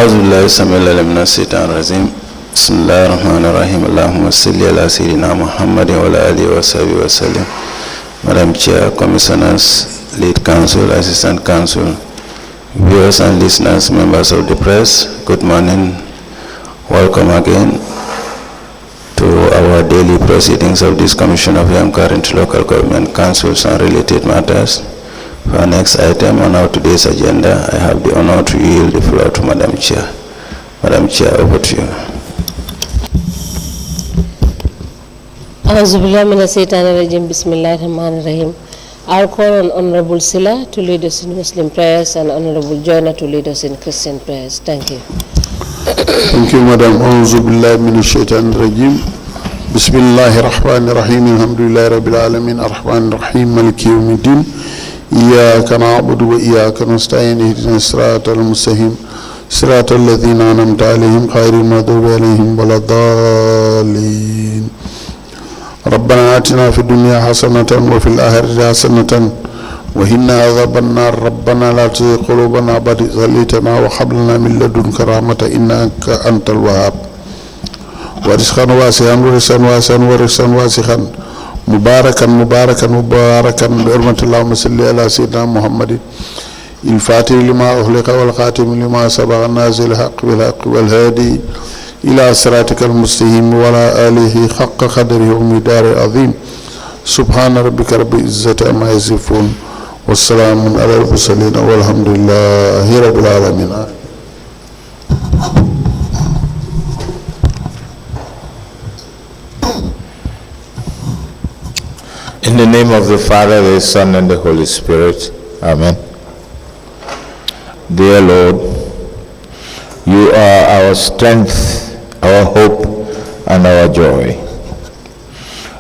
أعوذ بالله السميع العليم من الشيطان الرجيم بسم الله الرحمن الرحيم اللهم صل على سيدنا محمد وعلى آله وصحبه وسلم. Madam Chair, Commissioners, Lead Counsel, Assistant Counsel, viewers and listeners, members of the press, good morning. Welcome again to our daily proceedings of this Commission of Inquiry into Local Government Councils and related matters. For our next item on our today's agenda, I have the honor to yield the floor to Madam Chair. Madam Chair, over to you. Bismillahirrahmanirrahim. I'll call on Honorable Silla to lead us in Muslim prayers and Honorable Joyner to lead us in Christian prayers. Thank you. Thank you, Madam. A'udhu billahi minash shaitanir rajim. Bismillahir rahmanir rahim. Alhamdulillahi rabbil alamin. Ar-rahmanir rahim. Maliki yawmiddin. Iyyaka na'budu wa iyyaka nasta'in. Ihdinas siratal mustaqim. Siratal ladzina an'amta 'alaihim ghayril maghdubi 'alaihim waladdallin. ربنا آتنا في الدنيا حسنة وفي الآخرة حسنة وقنا عذاب النار ربنا لا تزغ قلوبنا بعد إذ هديتنا وهب لنا من لدنك رحمة إنك أنت الوهاب ورزقا واسعا ورزقا واسعا مباركا بحرمة اللهم صل على سيدنا محمد الفاتح لما أغلق والخاتم لما سبق الناصر الحق بالحق والهادي إلى صراطك المستقيم وعلى آله حق قدره ومقداره العظيم سبحان ربك رب العزة عما يصفون والسلام على المرسلين والحمد لله رب العالمين. In the name of the Father, the Son, and the Holy Spirit. Amen. Dear Lord, you are our strength, our hope, and our joy.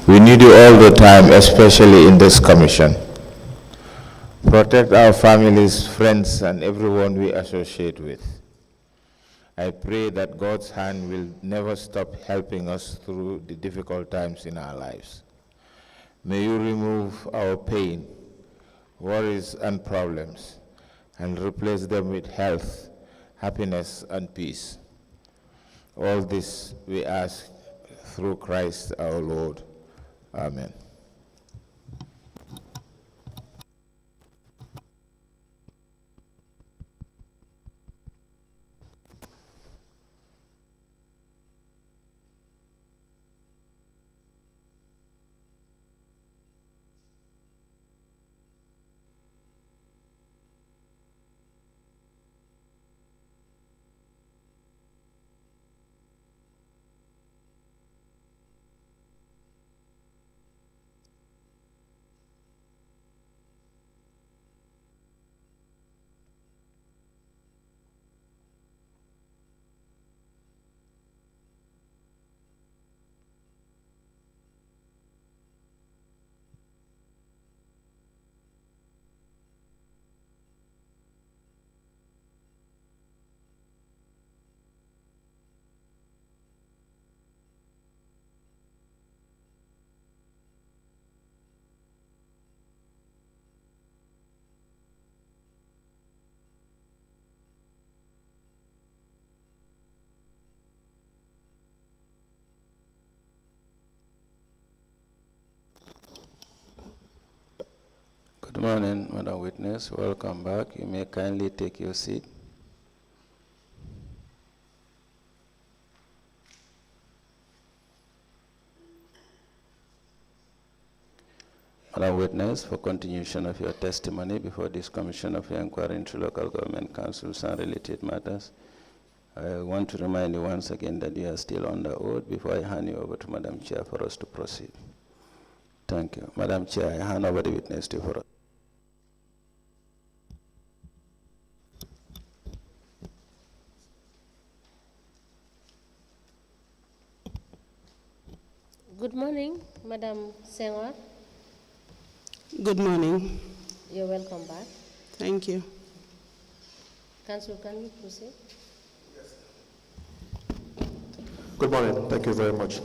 We need you all the time, especially in this commission. Protect our families, friends, and everyone we associate with. I pray that God's hand will never stop helping us through the difficult times in our lives. May you remove our pain, worries, and problems, and replace them with health, happiness, and peace. All this we ask through Christ our Lord. Amen. Good morning, Madam Witness. Welcome back. You may kindly take your seat. Madam Witness, for continuation of your testimony before this Commission of Inquiry into Local Government Councils and related matters, I want to remind you once again that you are still under oath before I hand you over to Madam Chair for us to proceed. Thank you. Madam Chair, I hand over the witness to you for us. Good morning, Madam Senghore. Good morning. You're welcome back. Thank you. Council, can you proceed? Yes. Good morning. Thank you very much.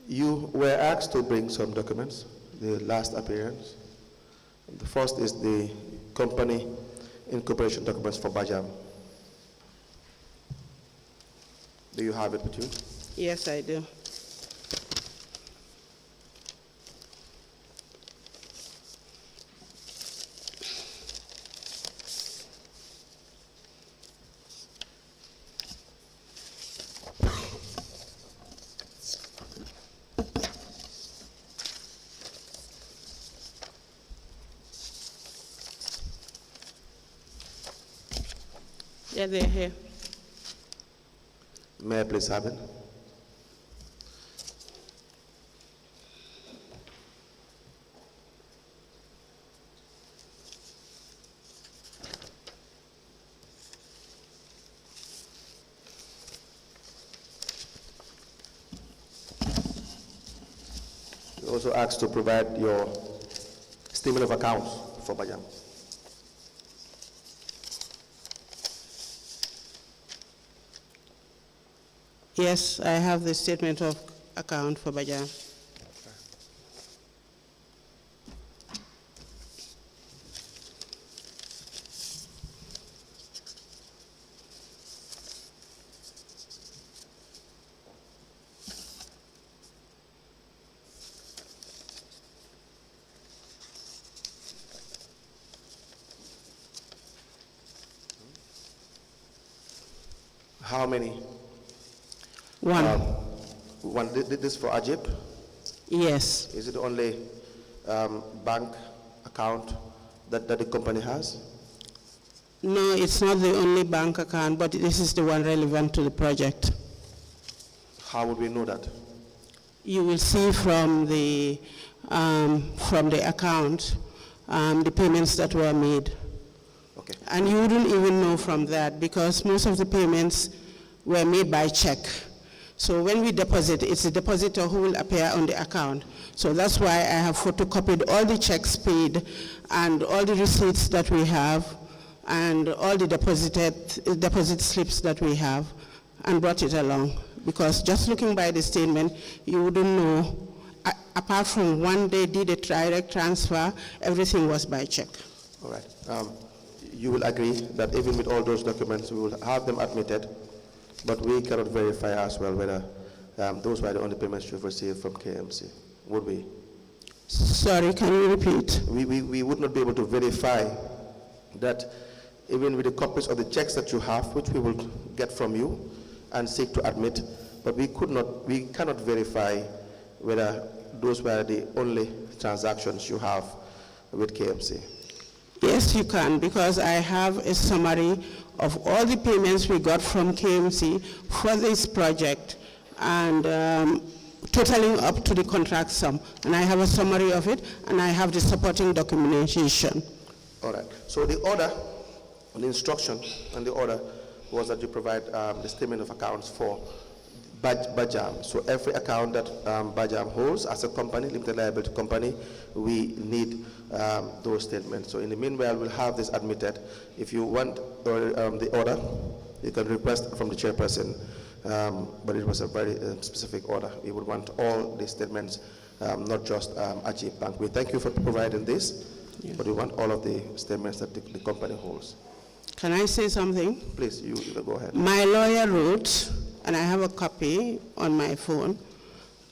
You were asked to bring some documents, the last appearance. The first is the company incorporation documents for Bajam. Do you have it with you? Yes, I do. Yeah, they're here. May I please have it? You also asked to provide your statement of accounts for Bajam. Yes, I have the statement of account for Bajam. How many? One. One. This for Ajib? Yes. Is it the only bank account that the company has? No, it's not the only bank account, but this is the one relevant to the project. How would we know that? You will see from the account the payments that were made. Okay. And you wouldn't even know from that because most of the payments were made by check. So when we deposit, it's the depositor who will appear on the account. So that's why I have photocopied all the checks paid and all the receipts that we have and all the deposit slips that we have and brought it along. Because just looking by the statement, you wouldn't know. Apart from one day did a direct transfer, everything was by check. All right. You will agree that even with all those documents, we will have them admitted, but we cannot verify as well whether those were the only payments you've received from k.M.C. Would we? Sorry, can you repeat? We would not be able to verify that even with the copies of the checks that you have, which we will get from you and seek to admit, but we cannot verify whether those were the only transactions you have with k.M.C. Yes, you can, because I have a summary of all the payments we got from k.M.C. for this project and totaling up to the contract sum. And I have a summary of it, and I have the supporting documentation. All right. So the order, the instruction and the order was that you provide the statement of accounts for Bajam. So every account that Bajam holds as a company, limited liability company, we need those statements. So in the meanwhile, we'll have this admitted. If you want the order, you can request from the chairperson, but it was a very specific order. We would want all the statements, not just Ajib Bank. We thank you for providing this, but we want all of the statements that the company holds. Can I say something? Please, you go ahead. My lawyer wrote, and I have a copy on my phone,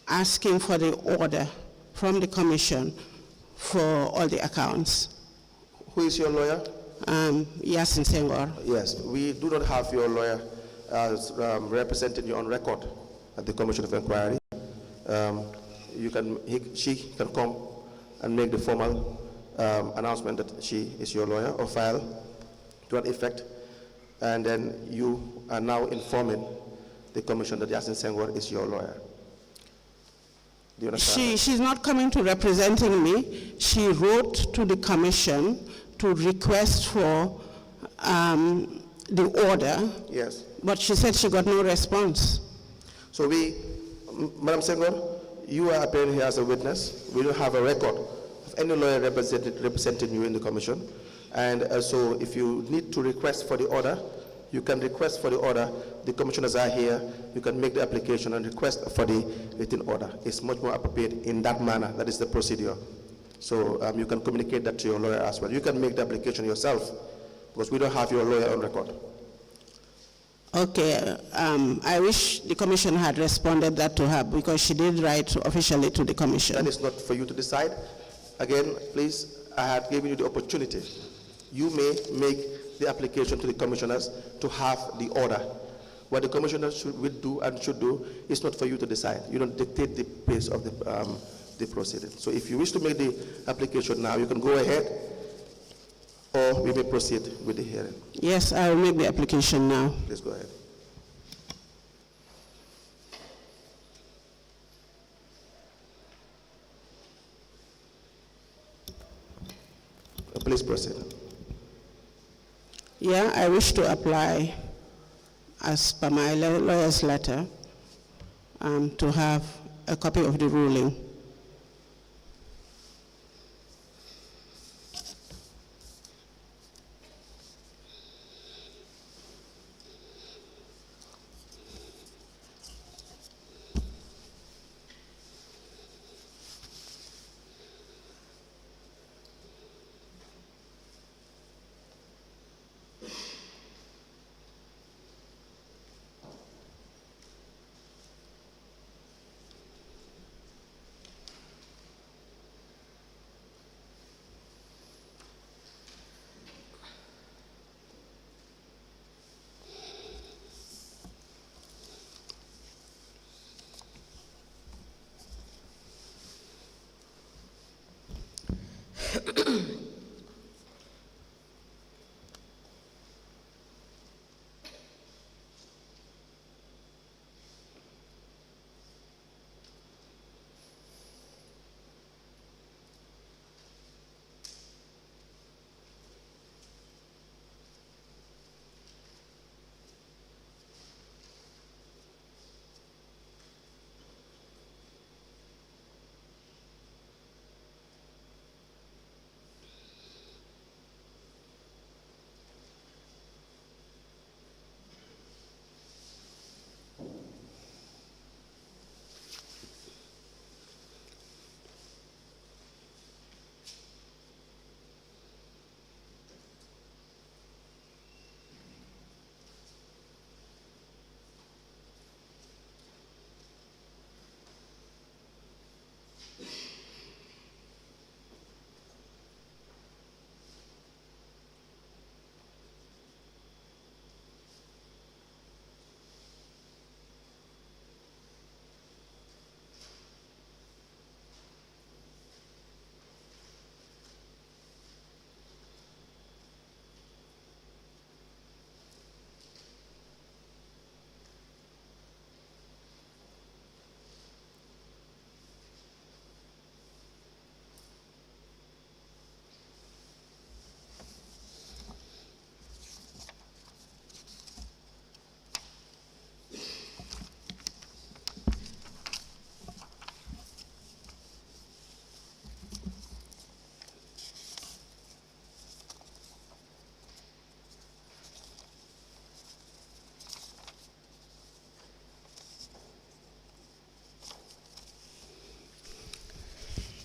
asking for the order from the commission for all the accounts. Who is your lawyer? Yes, in Senghore. Yes, we do not have your lawyer as representing you on record at the Commission of Inquiry. She can come and make the formal announcement that she is your lawyer or file to that effect, and then you are now informing the commission that Yasin Senghore is your lawyer. Do you understand? She's not coming to representing me. She wrote to the commission to request for the order. Yes. But she said she got no response. So Madam Senghore, you are appearing here as a witness. We don't have a record of any lawyer representing you in the commission. And so if you need to request for the order, you can request for the order. The commissioners are here. You can make the application and request for the written order. It's much more appropriate in that manner. That is the procedure. So you can communicate that to your lawyer as well. You can make the application yourself because we don't have your lawyer on record. Okay, I wish the commission had responded that to her because she did write officially to the commission. That is not for you to decide. Again, please, I had given you the opportunity. You may make the application to the commissioners to have the order. What the commissioners will do and should do is not for you to decide. You don't dictate the pace of the proceeding. So if you wish to make the application now, you can go ahead, or we may proceed with the hearing. Yes, I will make the application now. Please go ahead. Please proceed. Yeah, I wish to apply, as per my lawyer's letter, to have a copy of the ruling.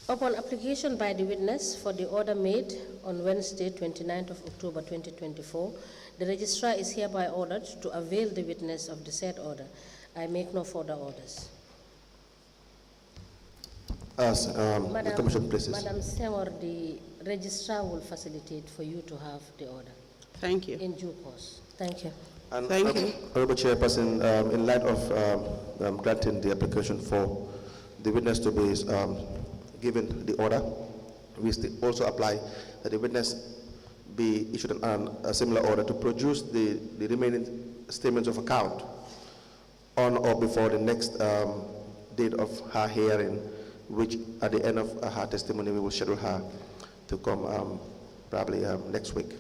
Upon application by the witness for the order made on Wednesday, 29th of October 2024, the registrar is hereby ordered to avail the witness of the said order. I make no further orders. As the commission places. Madam Senghore, the registrar will facilitate for you to have the order. Thank you. In due course. Thank you. And Thank you. Honorable Chairperson, in light of granting the application for the witness to be given the order, we also apply that the witness be issued a similar order to produce the remaining statements of account on or before the next date of her hearing, which at the end of her testimony we will schedule her to come probably next week.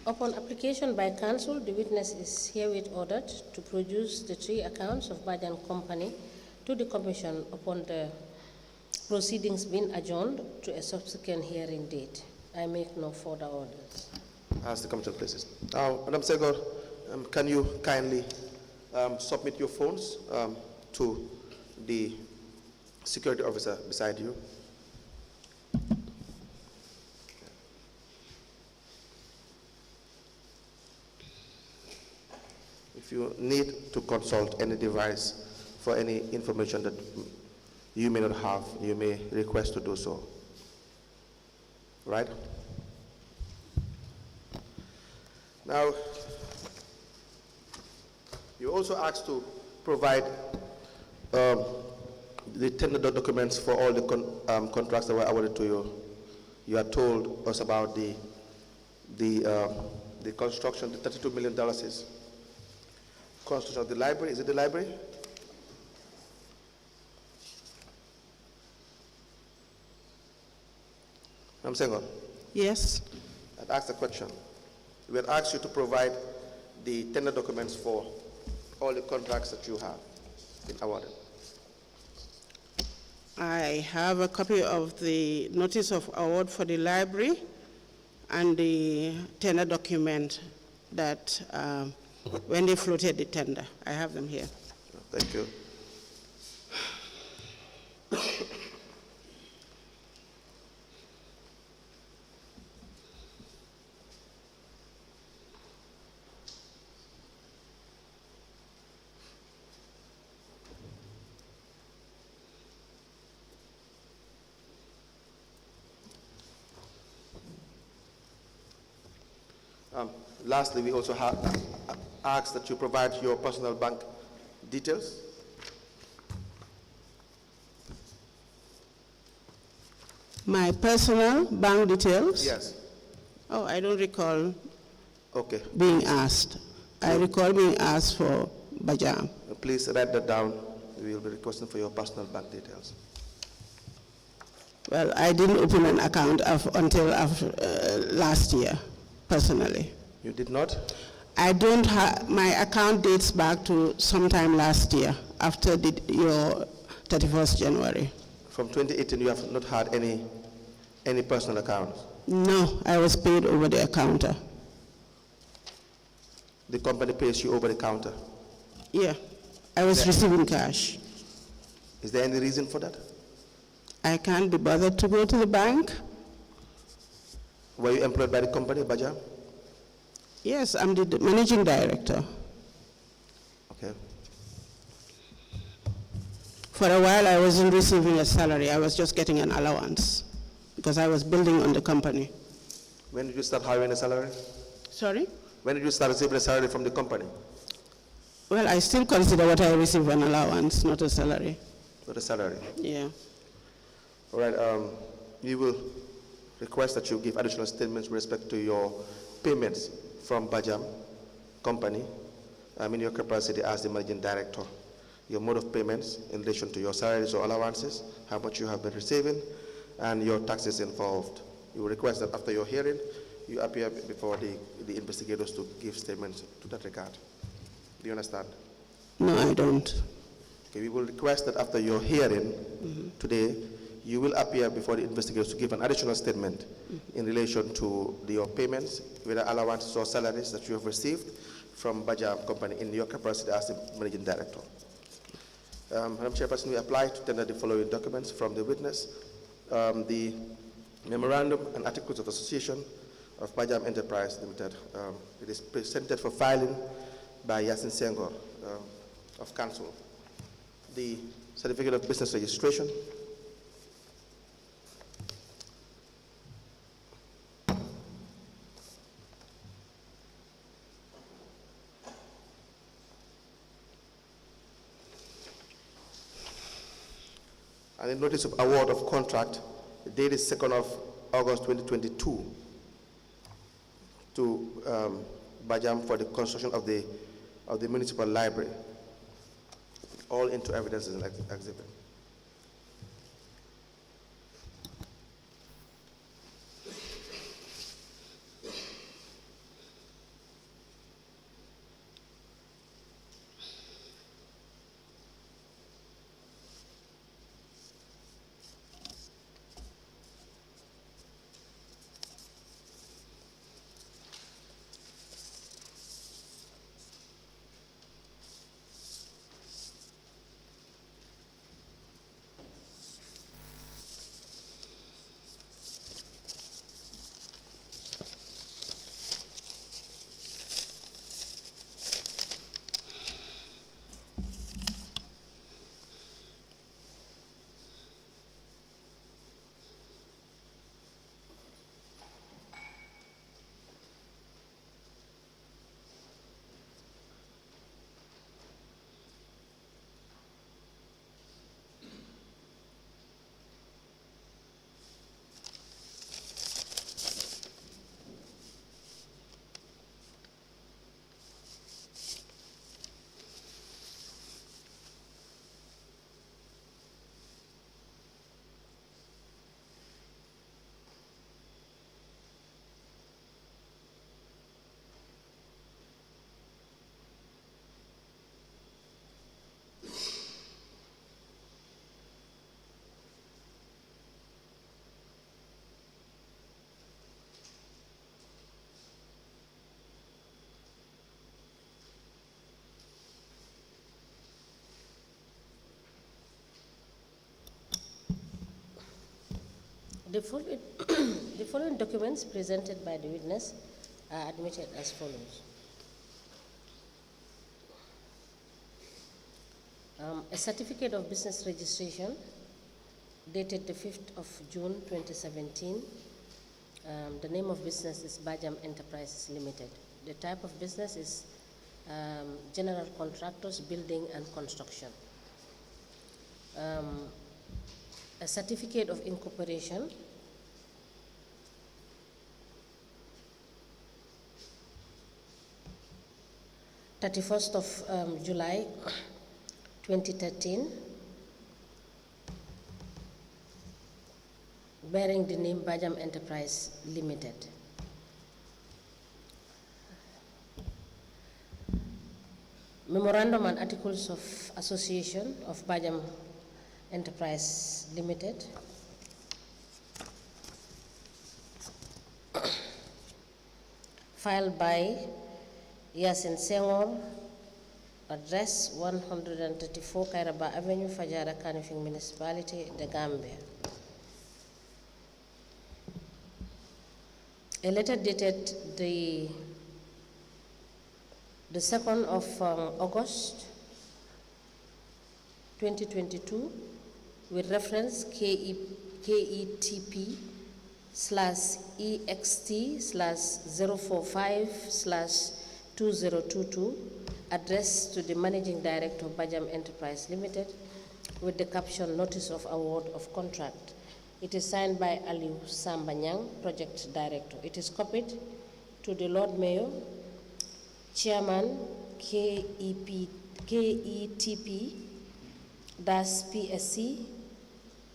Upon application by council, the witness is herewith ordered to produce the 3 accounts of Bajan Company to the commission upon the proceedings being adjourned to a subsequent hearing date. I make no further orders. As the commission places. Now, Madam Senghore, can you kindly submit your phones to the security officer beside you? If you need to consult any device for any information that you may not have, you may request to do so. Right? Now, you also asked to provide the tender documents for all the contracts that were awarded to you. You had told us about the construction, the $32 million is construction of the library. Is it the library? I'm saying, Yes. I'd asked the question. We had asked you to provide the tender documents for all the contracts that you have been awarded. I have a copy of the notice of award for the library and the tender document that when they floated the tender. I have them here. Thank you. Lastly, we also have asked that you provide your personal bank details. My personal bank details? Yes. Oh, I don't recall Okay. being asked. I recall being asked for Bajam. Please write that down. We will be requesting for your personal bank details. Well, I didn't open an account until after, last year, personally. You did not? I don't have, my account dates back to sometime last year, after your 31st January. From 2018, you have not had any personal accounts? No, I was paid over the counter. The company pays you over the counter? Yeah, I was receiving cash. Is there any reason for that? I can't be bothered to go to the bank. Were you employed by the company, Bajam? Yes, I'm the managing director. Okay. For a while, I wasn't receiving a salary. I was just getting an allowance because I was building on the company. When did you start having a salary? Sorry? When did you start receiving a salary from the company? Well, I still consider what I receive an allowance, not a salary. Not a salary? Yeah. All right, we will request that you give additional statements with respect to your payments from Bajam Company in your capacity as the managing director. Your mode of payments in relation to your salaries or allowances, how much you have been receiving, and your taxes involved. You will request that after your hearing, you appear before the investigators to give statements to that regard. Do you understand? No, I don't. Okay, we will request that after your hearing today, you will appear before the investigators to give an additional statement in relation to your payments, whether allowances or salaries that you have received from Bajam Company in your capacity as the managing director. Madam Chairperson, we apply to tender the following documents from the witness. The Memorandum and Articles of Association of Bajam Enterprise Limited. It is presented for filing by Senghore of Council. The Certificate of Business Registration. And the notice of award of contract, the date is 2nd of August 2022 to Bajam for the construction of the municipal library. All into evidence as an exhibit. The following, the following documents presented by the witness are admitted as follows. A certificate of business registration dated the 5th of June 2017. The name of business is Bajam Enterprises Limited. The type of business is general contractors, building and construction. A certificate of incorporation, (31st of July 2013), bearing the name Bajam Enterprise Limited. Memorandum and Articles of Association of Bajam Enterprise Limited. Filed by Senghore, address 134 Kairaba Avenue, Fajara, Kanifing Municipality, The Gambia. A letter dated the 2nd of August 2022 with reference KET/EXT/045/2022 addressed to the Managing Director of Bajam Enterprise Limited with the caption Notice of Award of Contract. It is signed by Aliu Sambanyang, Project Director. It is copied to the Lord Mayor, Chairman KETP-PSC,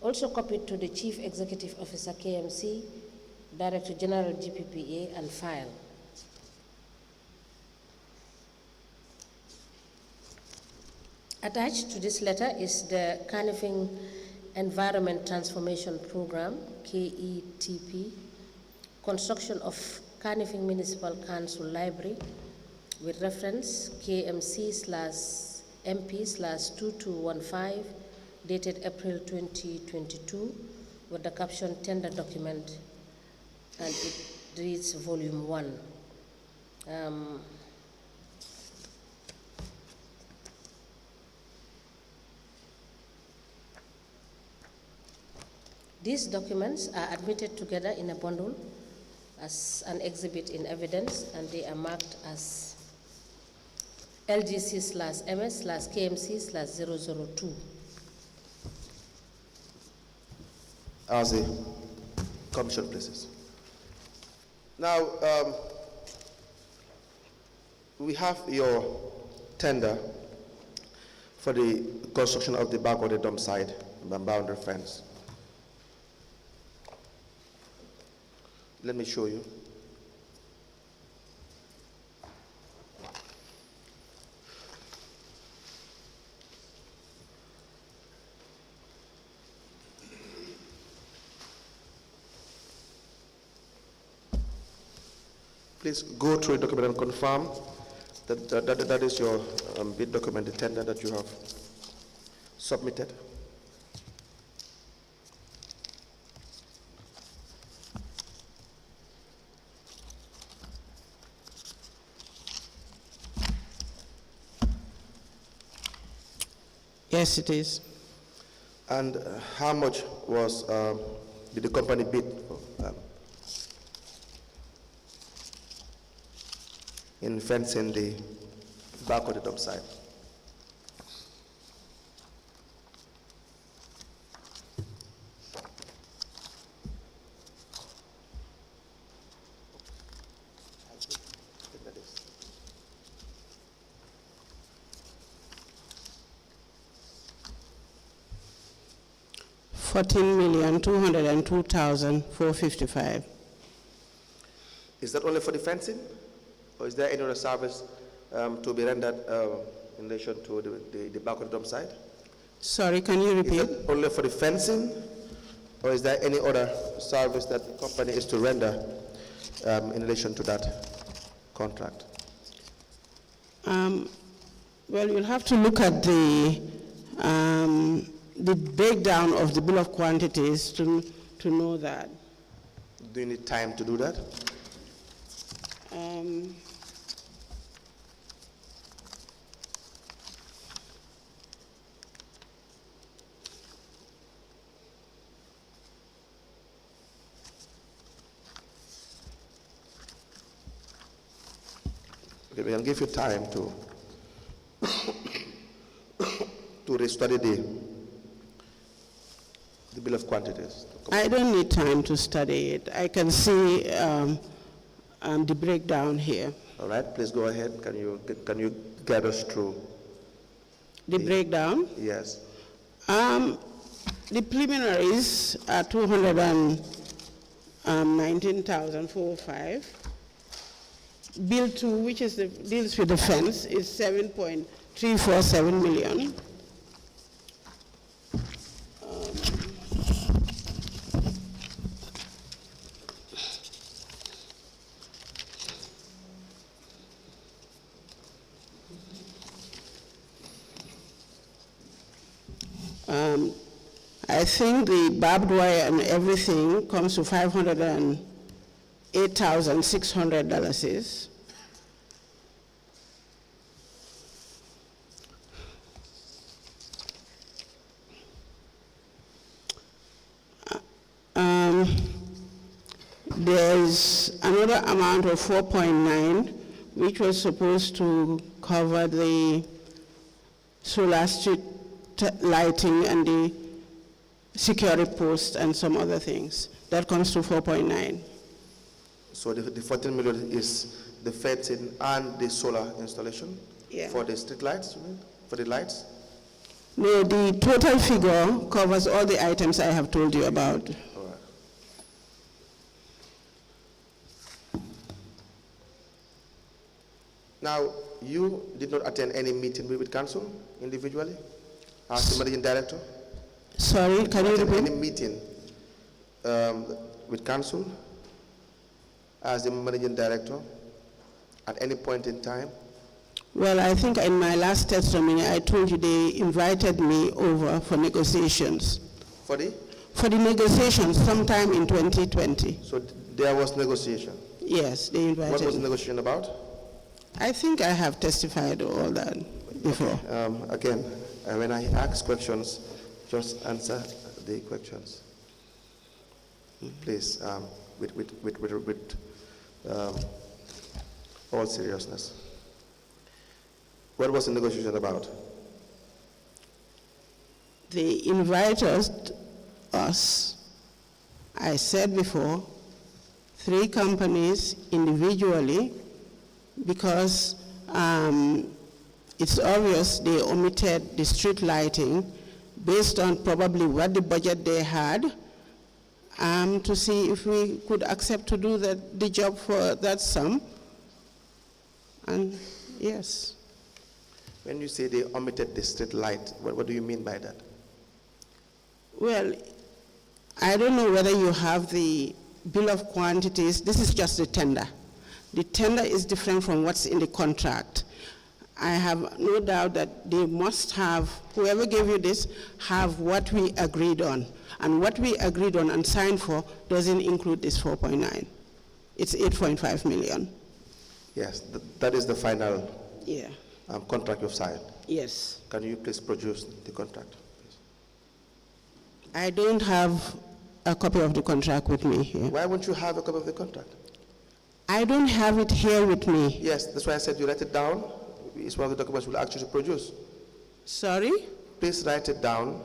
also copied to the Chief Executive Officer k.M.C, Director General GPPA, and file. Attached to this letter is the Kanifing Environment Transformation Program, KETP, construction of Kanifing Municipal Council Library with reference KMC/MP/2215 dated April 2022 with the caption Tender Document, and it reads Volume 1. These documents are admitted together in a bundle as an exhibit in evidence, and they are marked as LGC/MS/KMC/002. As the commission places. Now, we have your tender for the construction of the back of the dump site and boundary fence. Let me show you. Please go through the document and confirm that is your bid document, the tender that you have submitted. Yes, it is. And how much was did the company bid in fencing the back of the dump site? $14,202,455. Is that only for the fencing, or is there any other service to be rendered in relation to the back of the dump site? Sorry, can you repeat? Is that only for the fencing, or is there any other service that the company is to render in relation to that contract? Well, you'll have to look at the breakdown of the bill of quantities to to know that. Do you need time to do that? Okay, we can give you time to to restudy the bill of quantities. I don't need time to study it. I can see the breakdown here. All right, please go ahead. Can you guide us through The breakdown? Yes. The preliminaries are 219,405. Bill 2, which is deals with the fence, is 7.347 million. I think the barbed wire and everything comes to $508,600. There's another amount of 4.9, which was supposed to cover the solar street lighting and the security post and some other things. That comes to 4.9. So the 14 million is the fencing and the solar installation? Yeah. For the street lights, you mean? For the lights? No, the total figure covers all the items I have told you about. All right. Now, you did not attend any meeting with council individually as the managing director? Sorry, can you repeat? Any meeting with council as the managing director at any point in time? Well, I think in my last testimony, I told you they invited me over for negotiations. For the? For the negotiations sometime in 2020. So there was negotiation? Yes, they invited What was the me. negotiation about? I think I have testified all that before. Again, when I ask questions, just answer the questions. Please, with all seriousness. What was the negotiation about? They invited us, I said before, 3 companies individually, because it's obvious they omitted the street lighting based on probably what the budget they had, to see if we could accept to do the job for that sum. And yes. When you say they omitted the street light, what do you mean by that? Well, I don't know whether you have the bill of quantities. This is just the tender. The tender is different from what's in the contract. I have no doubt that they must have, whoever gave you this, have what we agreed on. And what we agreed on and signed for doesn't include this 4.9. It's 8.5 million. Yes, that is the final contract you've signed. Yes. Can you please produce the contract? Please? I don't have a copy of the contract with me here. Why won't you have a copy of the contract? I don't have it here with me. Yes, that's why I said you write it down. It's one of the documents we'll actually produce. Sorry? Please write it down.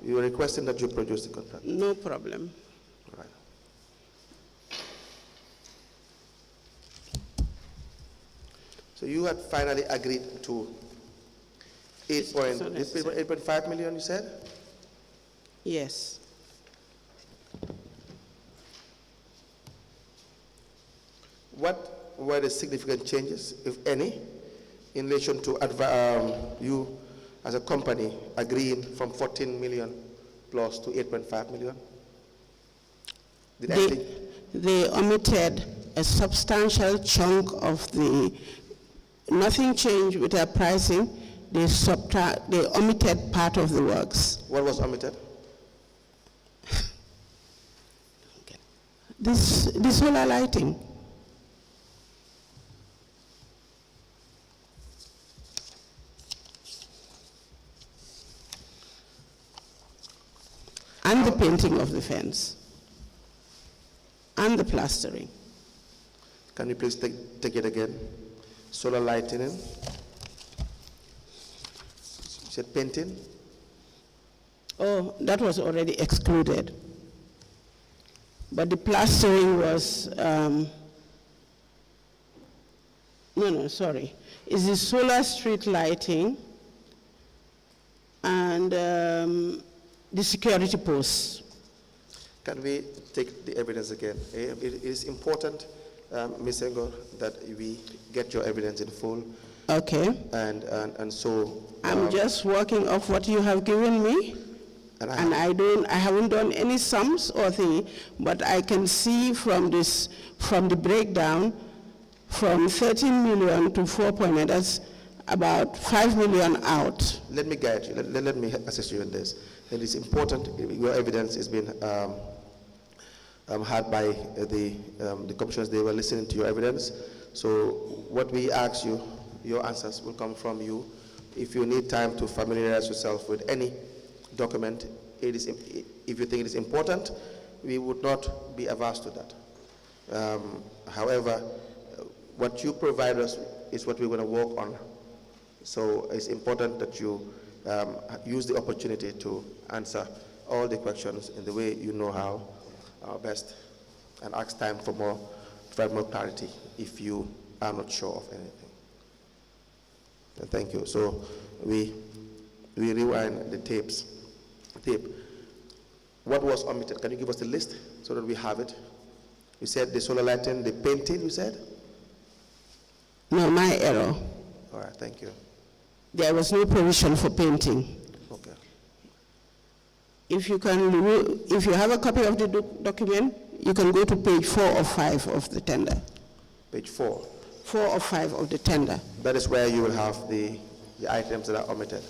You are requesting that you produce the contract. No problem. All right. So you had finally agreed to 8.5 million, you said? Yes. What were the significant changes, if any, in relation to you as a company agreeing from 14 million plus to 8.5 million? They omitted a substantial chunk of nothing changed with their pricing. They omitted part of the works. What was omitted? The solar lighting. And the painting of the fence. And the plastering. Can you please take it again? Solar lighting. You said painting? Oh, that was already excluded. But the plastering was, sorry. It's the solar street lighting and the security posts. Can we take the evidence again? It is important, Ms. Senghore, that we get your evidence in full. Okay. And so I'm just working off what you have given me. And I haven't done any sums or thing, but I can see from the breakdown, from 13 million to 4.8, that's about 5 million out. Let me guide you. Let me assist you in this. It is important. Your evidence has been had by the commissioners. They were listening to your evidence. So what we ask you, your answers will come from you. If you need time to familiarize yourself with any document, if you think it is important, we would not be averse to that. However, what you provide us is what we're going to work on. So it's important that you use the opportunity to answer all the questions in the way you know how best, and ask time for provide more clarity if you are not sure of anything. And thank you. So we rewind the tape. What was omitted? Can you give us the list so that we have it? You said the solar lighting, the painting, you said? No, my error. All right, thank you. There was no provision for painting. Okay. If you have a copy of the document, you can go to page 4 or 5 of the tender. Page 4? 4 or 5 of the tender. That is where you will have the items that are omitted.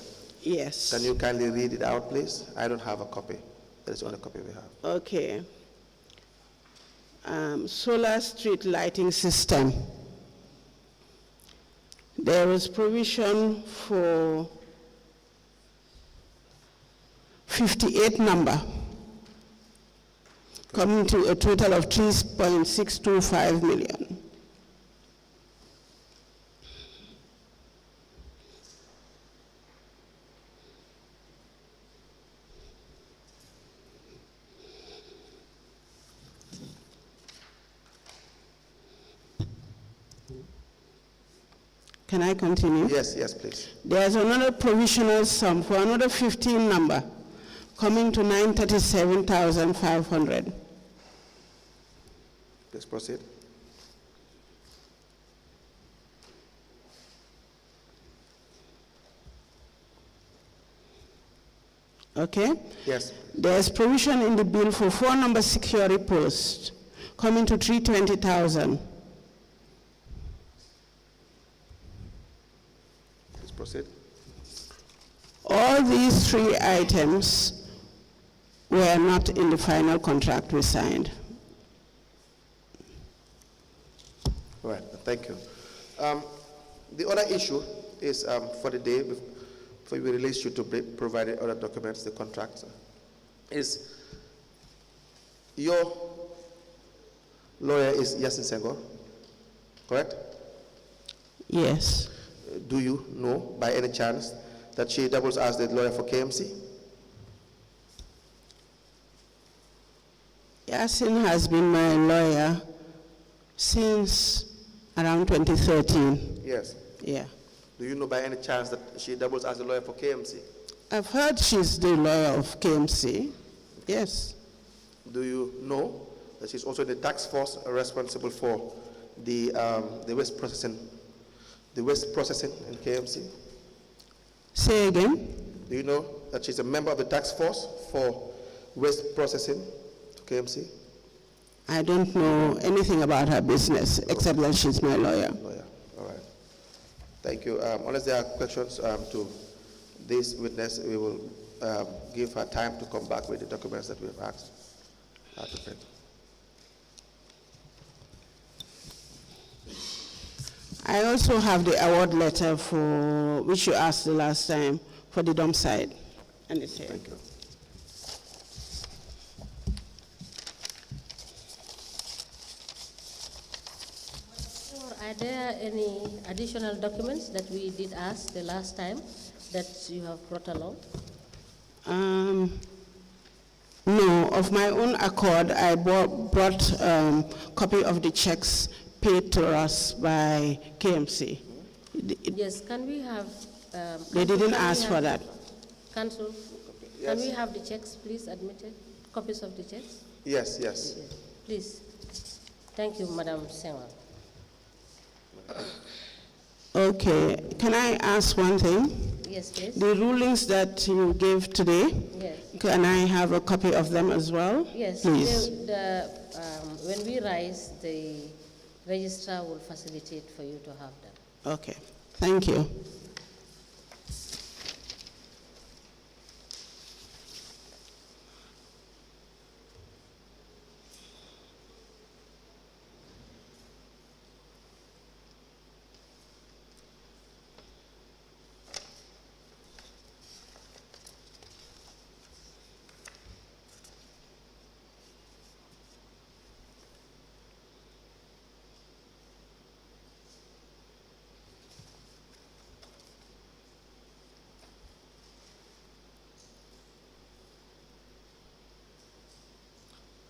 Yes. Can you kindly read it out, please? I don't have a copy. That is the only copy we have. Okay. Solar street lighting system. There was provision for 58 number, coming to a total of 3.625 million. Can I continue? Yes, yes, please. There's another provisional sum for another 15 number, coming to 937,500. Please proceed. Okay? Yes. There's provision in the bill for 4 number security posts, coming to 320,000. Please proceed. All these 3 items were not in the final contract we signed. All right, thank you. The other issue is for the day before we release you to provide the other documents, the contracts, is your lawyer is Senghore, correct? Yes. Do you know by any chance that she doubles as the lawyer for k.M.C? Yasin has been my lawyer since around 2013. Yes. Yeah. Do you know by any chance that she doubles as the lawyer for k.M.C? I've heard she's the lawyer of k.M.C. Yes. Do you know that she's also in the task force responsible for the waste processing in k.M.C? Say again? Do you know that she's a member of the task force for waste processing to k.M.C? I don't know anything about her business except that she's my lawyer. Lawyer. All right. Thank you. Unless there are questions to this witness, we will give her time to come back with the documents that we have asked her to print. I also have the award letter for which you asked the last time for the dump site, and it's here. Thank you. Are there any additional documents that we did ask the last time that you have brought along? No, of my own accord, I brought copy of the checks paid to us by k.M.C. Yes, can we have... They didn't ask for that. Council, can we have the checks, please, admitted? Copies of the checks? Yes, yes. Please. Thank you, Madam Senghore. Okay, can I ask one thing? Yes, please. The rulings that you gave today, Yes. can I have a copy of them as well? Yes, please. When we rise, the registrar will facilitate for you to have them. Okay, thank you.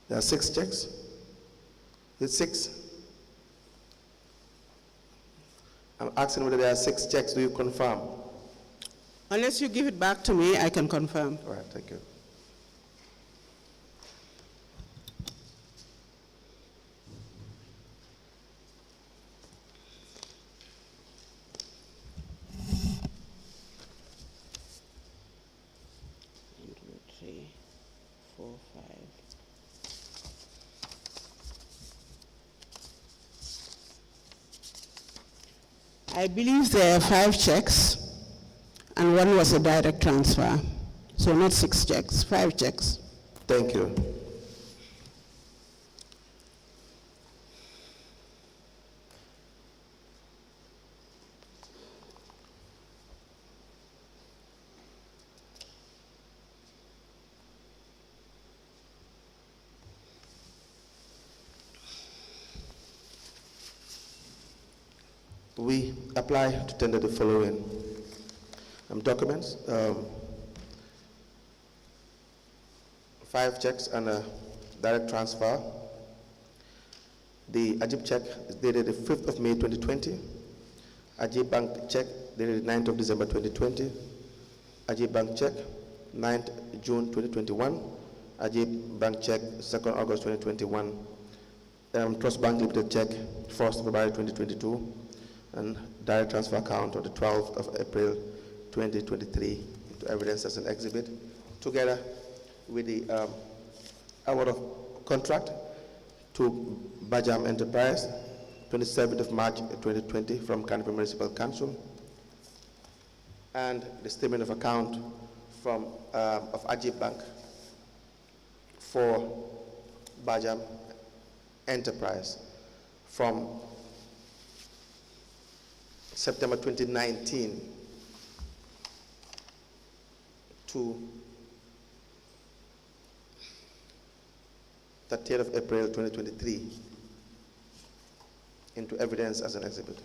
There are 6 checks. It's 6. I'm asking whether there are 6 checks. Do you confirm? Unless you give it back to me, I can confirm. All right, thank you. I believe there are 5 checks, and 1 was a direct transfer. So not 6 checks, 5 checks. Thank you. We apply to tender the following documents, 5 checks and a direct transfer. The Ajib check is dated the 5th of May 2020. Ajib Bank check dated the 9th of December 2020. Ajib Bank check 9th June 2021. Ajib Bank check 2nd August 2021. Trust Bank Limited check 1st of February 2022. And direct transfer account of the 12th of April 2023 into evidence as an exhibit, together with the award of contract to Bajam Enterprise, 27th of March 2020 from Canopy Municipal Council, and the statement of account from of Ajib Bank for Bajam Enterprise from September 2019 to 30th of April 2023 into evidence as an exhibit.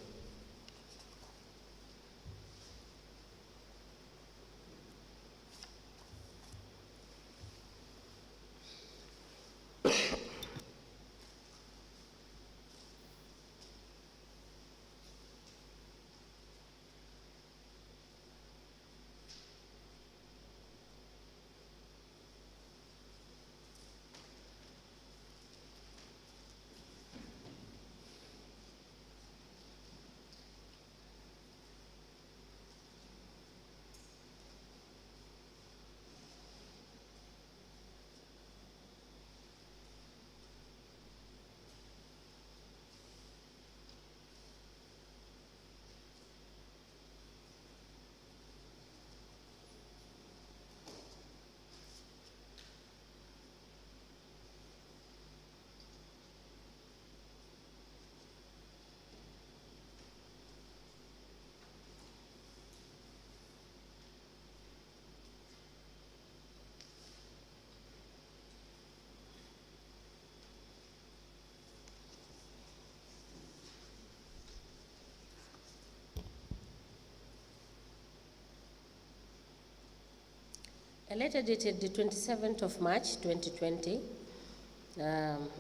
A letter dated the 27th of March 2020,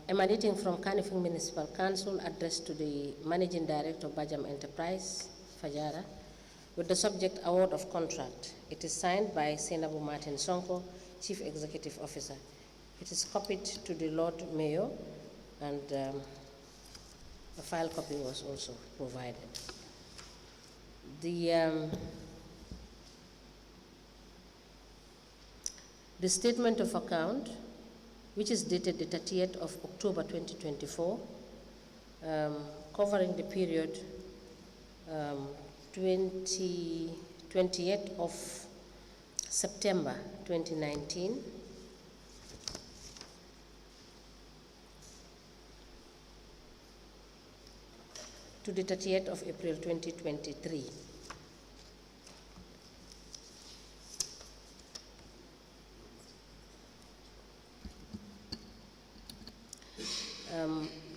emanating from Kanifing Municipal Council, addressed to the Managing Director of Bajam Enterprise, Fajara, with the subject award of contract. It is signed by Senabu Martin Sonko, Chief Executive Officer. It is copied to the Lord Mayor, and a file copy was also provided. The statement of account, which is dated the 30th of October 2024, covering the period 28th of September 2019 to the 30th of April 2023.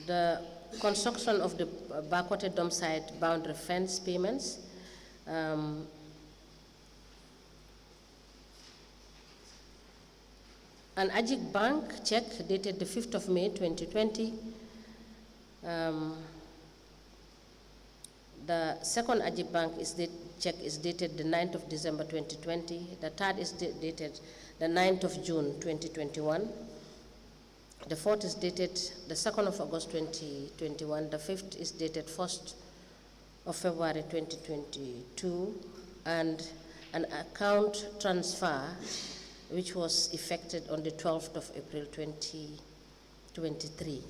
The construction of the backwater dump site boundary fence payments, an Ajik Bank check dated the 5th of May 2020. The second Ajik Bank check is dated the 9th of December 2020. The third is dated the 9th of June 2021. The fourth is dated the 2nd of August 2021. The fifth is dated 1st of February 2022. And an account transfer which was effected on the 12th of April 2023.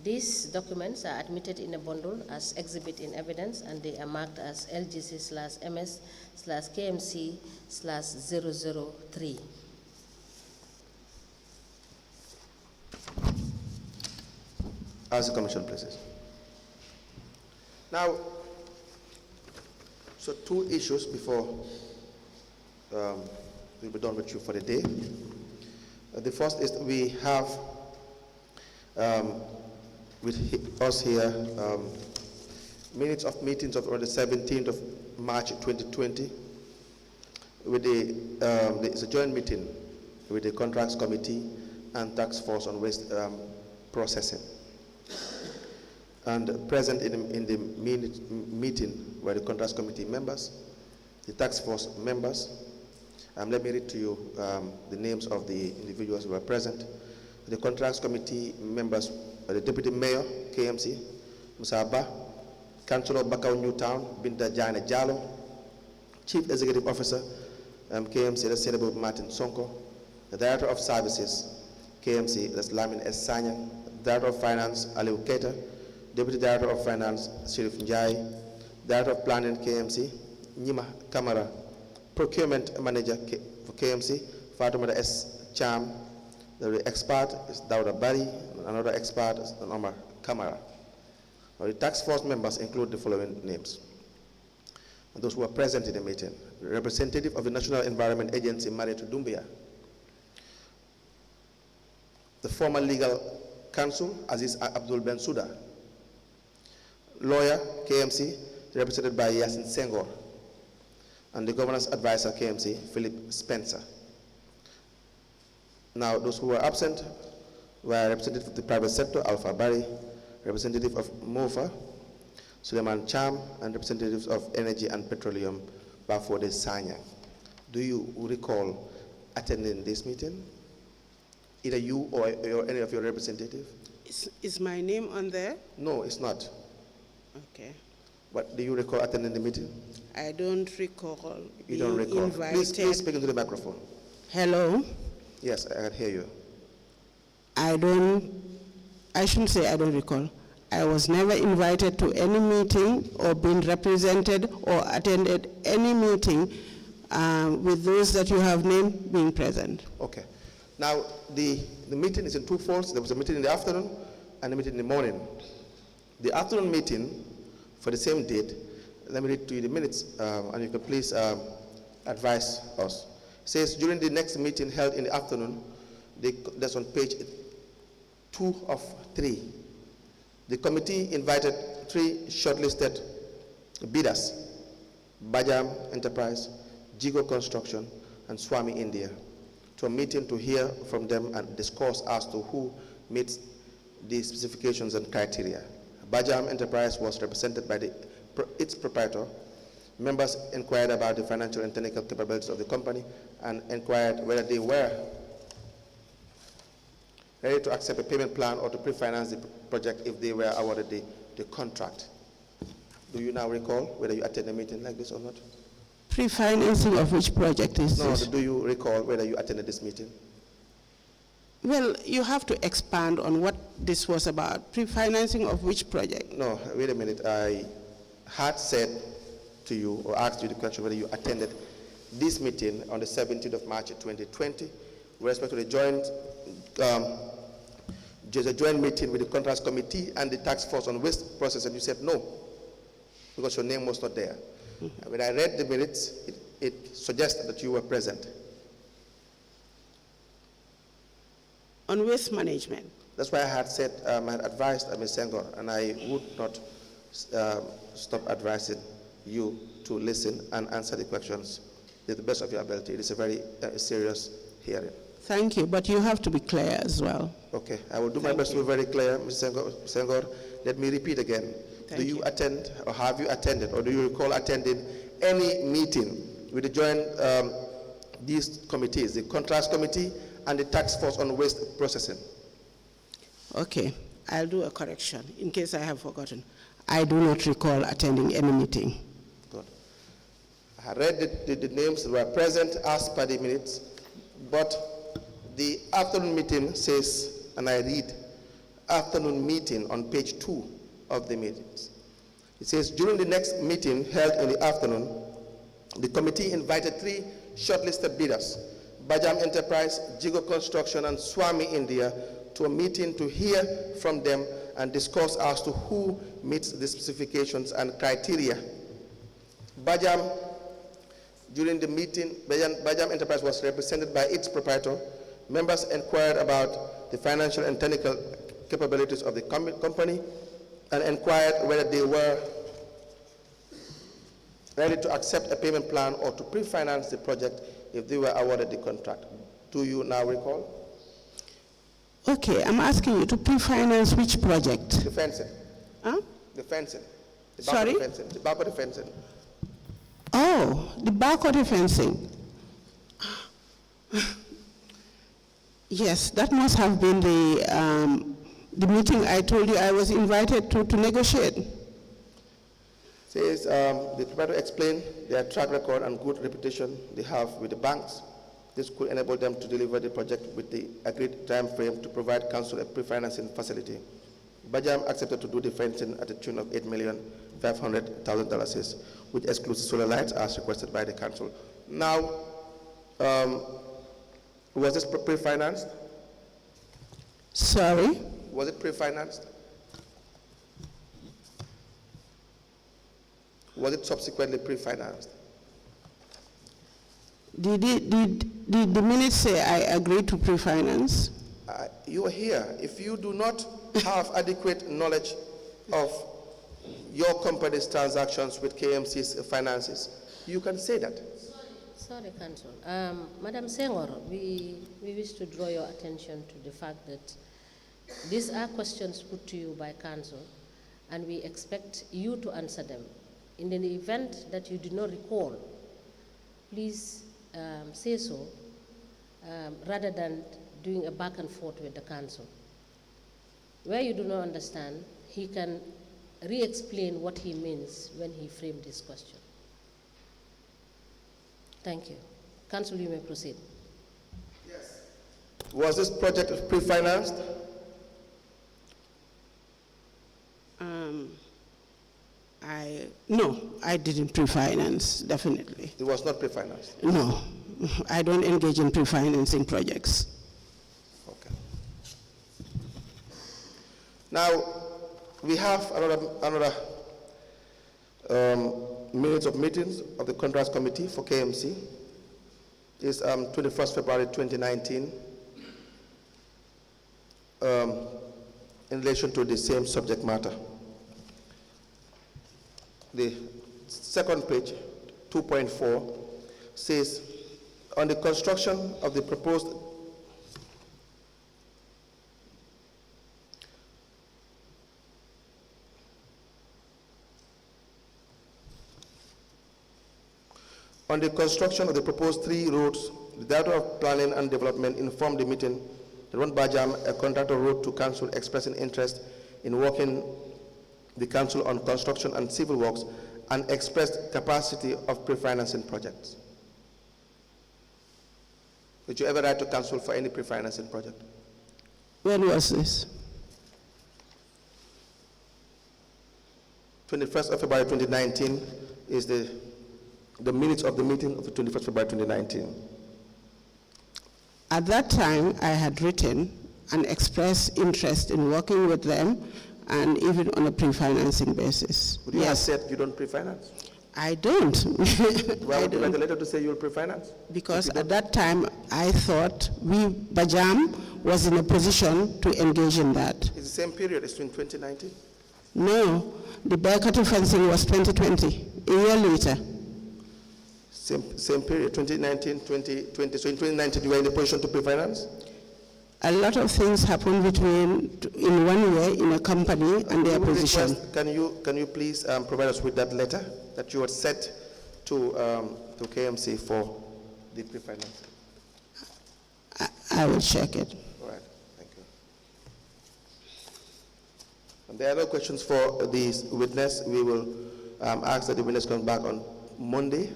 These documents are admitted in a bundle as exhibit in evidence, and they are marked as LGC/MS/KMC/003. As the Commission places. Now, so two issues before we'll be done with you for the day. The first is we have with us here minutes of meetings of on the 17th of March 2020 with it's a joint meeting with the Contracts Committee and Task Force on Waste Processing. And present in the meeting were the Contracts Committee members, the Task Force members. Let me read to you the names of the individuals who were present. The Contracts Committee members were the Deputy Mayor, k.M.C, Musa Ba, Councillor Bakau Newtown, Binta Jane Jalo, Chief Executive Officer, k.M.C, that's Senabu Martin Sonko, the Director of Services, k.m.C, that's Lamin S. Sanyang, Director of Finance, Aliu Keita, Deputy Director of Finance, Sheriff Njie, Director of Planning, k.m.C, Nima Kamara, Procurement Manager for k.m.C, Fatumata S. Cham. The expert is Dauda Bari, another expert is Omar Kamara. Now, the task force members include the following names. And those who are present in the meeting: the representative of the National Environment Agency, Marrie Dumbia, the former legal counsel, Aziz Abdul Ben Suda, lawyer, k.m.C, represented by Yasin Senghore, and the governance advisor, k.m.C, Philip Spencer. Now, those who were absent were representative of the private sector, Alpha Bari, representative of MOFA, Suleiman Cham, and representatives of Energy and Petroleum, Bafode Sanyang. Do you recall attending this meeting? Either you or any of your representatives? Is my name on there? No, it's not. Okay. But do you recall attending the meeting? I don't recall. You don't recall? Please speak into the microphone. Hello? Yes, I can hear you. I shouldn't say I don't recall. I was never invited to any meeting or been represented or attended any meeting with those that you have named being present. Okay. Now, the meeting is in two folds. There was a meeting in the afternoon and a meeting in the morning. The afternoon meeting for the same date, let me read to you the minutes, and you can please advise us. It says, during the next meeting held in the afternoon, that's on page 2 of 3, the committee invited 3 shortlisted bidders: Bajam Enterprise, Jigo Construction, and Swami India. to a meeting to hear from them and discuss as to who meets the specifications and criteria. Bajam Enterprise was represented by its proprietor. Members inquired about the financial and technical capabilities of the company and inquired whether they were ready to accept a payment plan or to pre-finance the project if they were awarded the contract. Do you now recall whether you attended a meeting like this or not? Pre-financing of which project is this? No, do you recall whether you attended this meeting? Well, you have to expand on what this was about. Pre-financing of which project? No, wait a minute. I had said to you or asked you the question whether you attended this meeting on the 17th of March 2020 with respect to the joint meeting with the Contracts Committee and the Task Force on Waste Processing. You said no, because your name was not there. Mm-hmm. When I read the minutes, it suggested that you were present. On waste management? That's why I had said, I had advised Ms. Senghore, and I would not stop advising you to listen and answer the questions to the best of your ability. It is a very serious hearing. Thank you, but you have to be clear as well. Okay, I will do my best to be very clear, Ms. Senghore. Let me repeat again. Do you attend, or have you attended, or do you recall attending any meeting with the joint, these committees, the Contracts Committee and the Task Force on Waste Processing? Okay, I'll do a correction in case I have forgotten. I do not recall attending any meeting. Good. I read the names that were present as per the minutes, but the afternoon meeting says, and I read afternoon meeting on page 2 of the meetings. It says, during the next meeting held in the afternoon, the committee invited 3 shortlisted bidders, Bajam Enterprise, Jigo Construction, and Swami India, to a meeting to hear from them and discuss as to who meets the specifications and criteria. Bajam, during the meeting, Bajam Enterprise was represented by its proprietor. Members inquired about the financial and technical capabilities of the company and inquired whether they were ready to accept a payment plan or to pre-finance the project if they were awarded the contract. Do you now recall? Okay, I'm asking you to pre-finance which project? The fencing. Huh? The fencing. The Sorry? back of the fencing. The back of the fencing. Oh, the back of the fencing. Yes, that must have been the meeting I told you I was invited to negotiate. Says the proprietor explained their track record and good reputation they have with the banks. This could enable them to deliver the project with the agreed time frame to provide council a pre-financing facility. Bajam accepted to do the fencing at a tune of $8,500,000, which excludes solar lights as requested by the council. Now, was this pre-financed? Sorry? Was it pre-financed? Was it subsequently pre-financed? Did the minutes say I agreed to pre-finance? You are here. If you do not have adequate knowledge of your company's transactions with k.M.C's finances, you can say that. Sorry, Council. Madam Senghore, we wish to draw your attention to the fact that these are questions put to you by Council, and we expect you to answer them. In the event that you do not recall, please say so, rather than doing a back and forth with the Council. Where you do not understand, he can re-explain what he means when he framed this question. Thank you. Council, you may proceed. Yes. Was this project pre-financed? No, I didn't pre-finance, definitely. It was not pre-financed? No, I don't engage in pre-financing projects. Okay. Now, we have another minutes of meetings of the Contracts Committee for k.M.C. It's 21st February 2019 in relation to the same subject matter. The second page, 2.4, says On the construction of the proposed On the construction of the proposed 3 roads, the Director of Planning and Development informed the meeting that Ron Bajam, a contractor, wrote to Council expressing interest in working the Council on construction and civil works and expressed capacity of pre-financing projects. Did you ever write to Council for any pre-financing project? When was this? 21st of February 2019 is the minutes of the meeting of the 21st February 2019. At that time, I had written and expressed interest in working with them and even on a pre-financing basis. Would you have said you don't pre-finance? I don't. Why would you write a letter to say you'll pre-finance? Because at that time, I thought Bajam was in a position to engage in that. It's the same period, it's in 2019? No, the Berkatu fencing was 2020, a year later. Same period, 2019, 2020. So in 2019, you were in a position to pre-finance? A lot of things happened in 1 year in a company and their position. Can you please provide us with that letter that you had sent to k.M.C for the pre-financing? I will check it. All right, thank you. And there are no questions for the witness. We will ask that the witness comes back on Monday.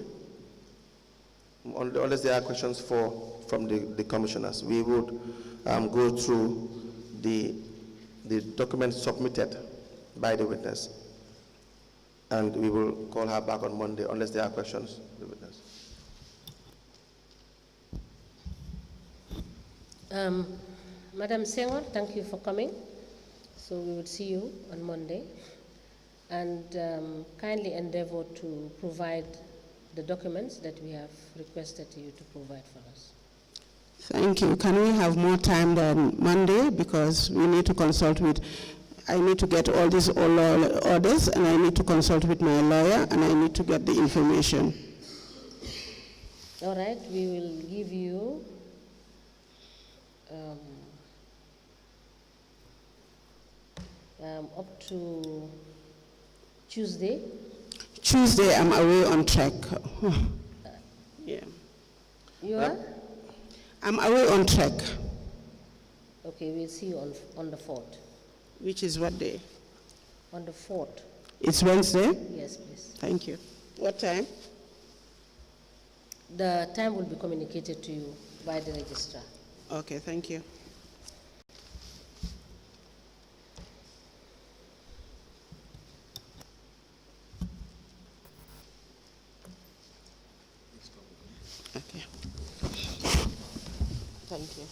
Unless there are questions from the commissioners, we would go through the documents submitted by the witness, and we will call her back on Monday unless there are questions. The witness. Madam Senghore, thank you for coming. So we will see you on Monday, and kindly endeavor to provide the documents that we have requested you to provide for us. Thank you. Can we have more time than Monday? Because we need to consult with, I need to get all these orders, and I need to consult with my lawyer, and I need to get the information. All right, we will give you up to Tuesday. Tuesday, I'm away on trek. Yeah. You are? I'm away on trek. Okay, we'll see you on the 4th. Which is what day? On the 4th. It's Wednesday? Yes, please. Thank you. What time? The time will be communicated to you by the registrar. Okay, thank you. Okay. Thank you.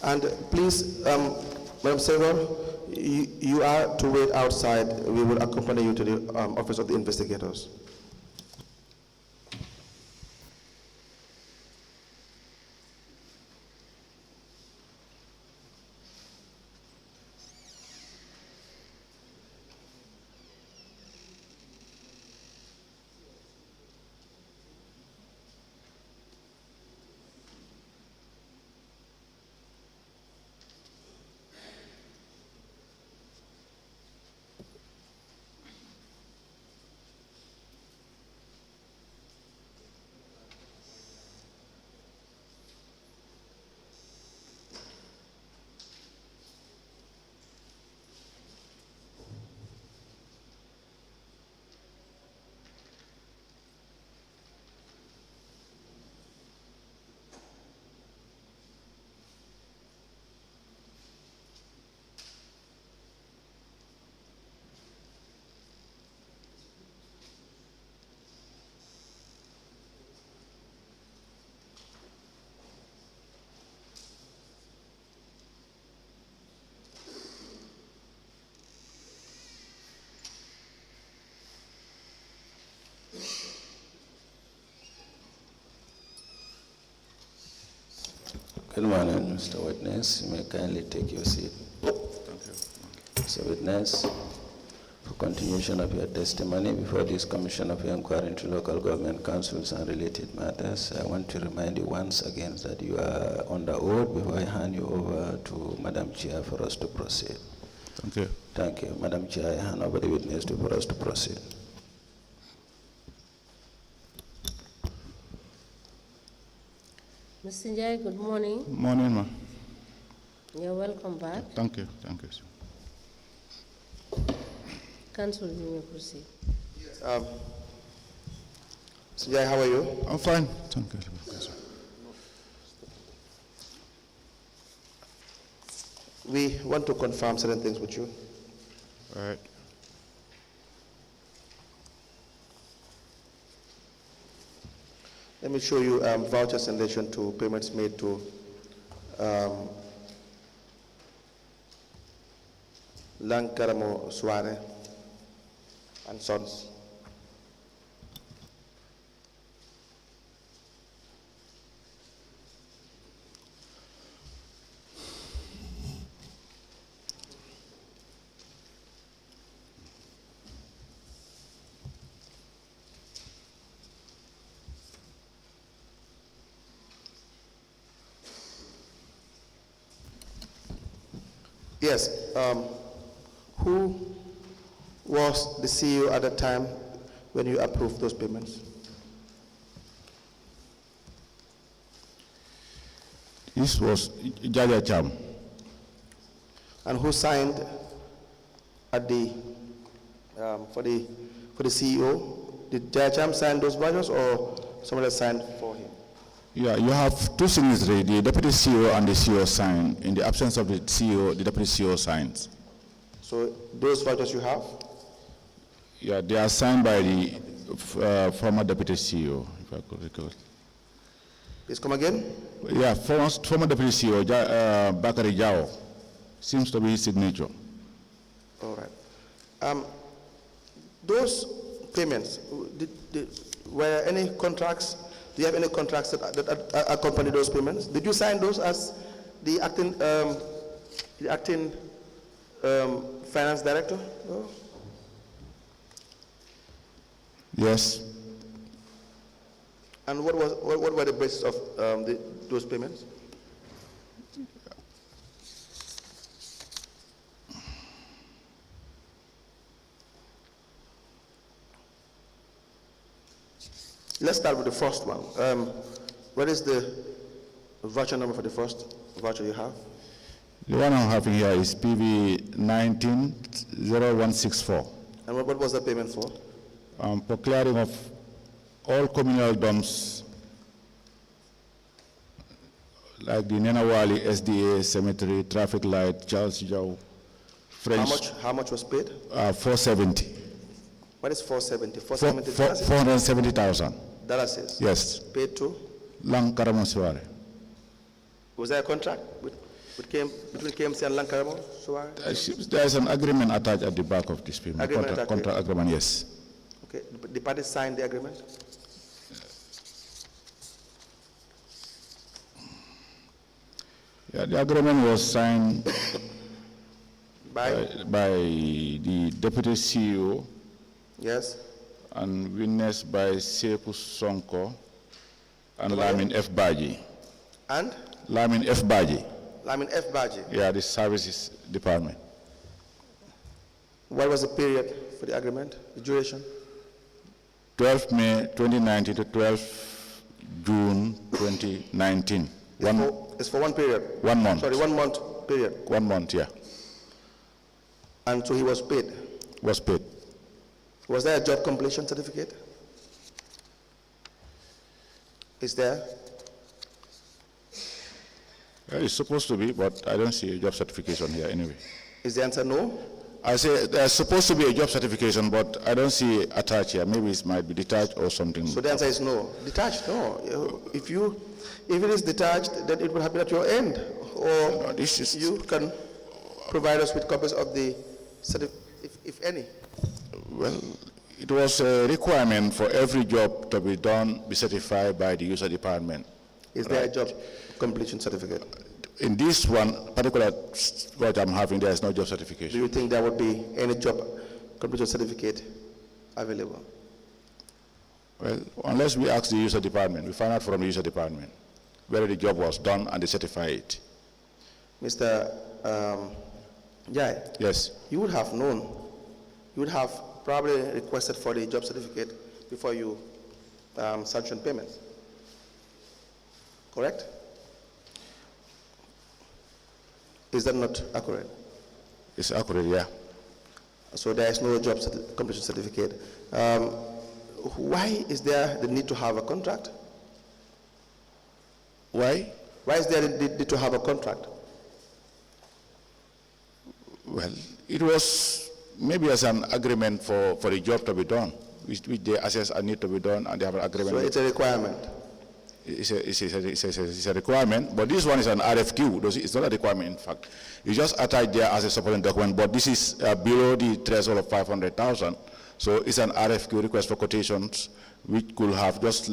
And please, Madam Senghore, you are to wait outside. We will accompany you to the office of the investigators. Good morning, Mr. Witness. You may kindly take your seat. Thank you. Mr. Witness, continuation of your testimony before this Commission of Inquiry into Local Government Councils and related matters, I want to remind you once again that you are under oath before I hand you over to Madam Chair for us to proceed. Thank you. Thank you. Madam Chair, I hand over the witness for us to proceed. Mr. Njie, good morning. Morning, ma. You're welcome back. Thank you. Thank you. Council, you may proceed. Mr. Njie, how are you? I'm fine. Thank you. We want to confirm certain things with you. All right. Let me show you vouchers in relation to payments made to Lankaramo Suare and Sons. Yes. Who was the CEO at the time when you approved those payments? This was Jaja Cham. And who signed at the for the CEO? Did Jaja Cham sign those vouchers or somebody signed for him? Yeah, you have two signatories, the deputy CEO and the CEO sign. In the absence of the CEO, the deputy CEO signs. So those vouchers you have? Yeah, they are signed by the former deputy CEO, if I could recall. Please come again. Yeah, former deputy CEO, Bakari Jao, seems to be his signature. All right. Those payments, were any contracts? Do you have any contracts that accompany those payments? Did you sign those as the acting finance director? No? Yes. And what were the basis of those payments? Let's start with the first one. What is the voucher number for the first voucher you have? The one I'm having here is PV 190164. And what was the payment for? For clearing of all communal dumps, like the Nenawali SDA Cemetery, traffic light, Charles Joe, French. How much was paid? 470. What is 470? 470 470,000. dollars. Yes. Paid to? Lankaramo Suare. Was there a contract between k.M.C and Lankaramo Suare? There is an agreement attached at the back of this payment. Contract agreement, yes. Okay. The parties signed the agreement? Yeah, the agreement was signed by the deputy CEO. Yes. And witnessed by Seku Sonko and Lamin F. Baji. And? Lamin F. Baji. Lamin F. Baji. Yeah, the services department. What was the period for the agreement, the duration? 12 May 2019 to 12 June 2019. It's for one period? 1 month. Sorry, 1 month period? 1 month, yeah. And so he was paid? Was paid. Was there a job completion certificate? Is there? Yeah, it's supposed to be, but I don't see a job certification here anyway. Is the answer no? I say there's supposed to be a job certification, but I don't see it attached here. Maybe it might be detached or something. So the answer is no. Detached? No. If it is detached, then it will happen at your end. Or you can provide us with copies of the certificate, if any. Well, it was a requirement for every job to be done, be certified by the user department. Is there a job completion certificate? In this one particular what I'm having, there is no job certification. Do you think there would be any job completion certificate available? Well, unless we ask the user department, we find out from the user department whether the job was done and they certify it. Mr. Njie, Yes. you would have known, you would have probably requested for the job certificate before you sanction payments, correct? Is that not accurate? It's accurate, yeah. So there is no job completion certificate. Why is there the need to have a contract? Why? Why is there the need to have a contract? Well, it was maybe as an agreement for the job to be done, which they assess a need to be done, and they have an agreement. So it's a requirement. It's a requirement, but this one is an RFQ. It's not a requirement, in fact. It's just attached there as a supporting document, but this is below the threshold of 500,000. So it's an RFQ, request for quotations, which could have just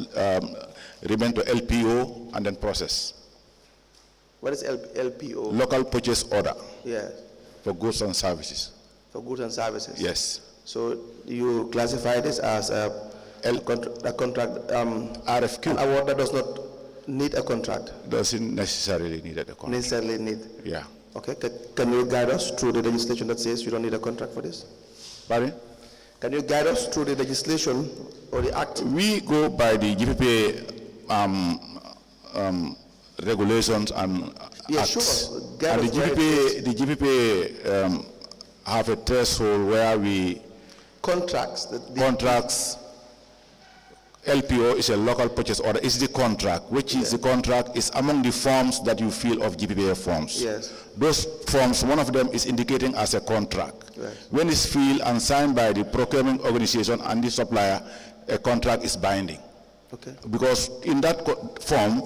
remain to LPO and then process. What is LPO? Local purchase order. Yes. For goods and services. For goods and services. Yes. So you classify this as a contract RFQ. An award that does not need a contract. Doesn't necessarily need a contract. Necessarily need. Yeah. Okay. Can you guide us through the legislation that says you don't need a contract for this? Pardon? Can you guide us through the legislation or the act? We go by the GPPA regulations and acts. Sure. And the GPPA have a threshold where we contracts. LPO is a local purchase order. It's the contract. Which is the contract? Is among the forms that you fill of GPPA forms. Yes. Those forms, one of them is indicating as a contract. Yes. When it's filled and signed by the procurement organization and the supplier, a contract is binding. Okay. Because in that form,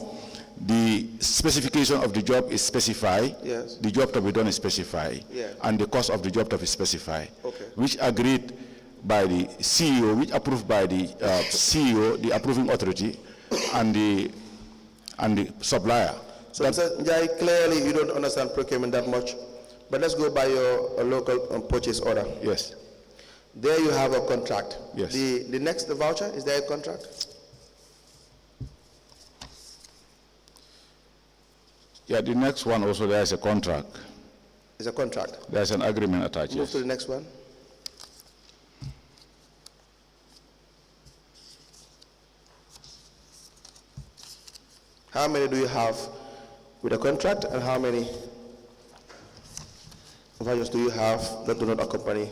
the specification of the job is specified, yes. The job to be done is specified, and the cost of the job to be specified, which agreed by the CEO, which approved by the CEO, the approving authority, and the supplier. So Mr. Njie, clearly you don't understand procurement that much, but let's go by your local purchase order. Yes. There you have a contract. Yes. The next voucher, is there a contract? Yeah, the next one also there is a contract. It's a contract. There's an agreement attached. Move to the next one. How many do you have with a contract, and how many vouchers do you have that do not accompany?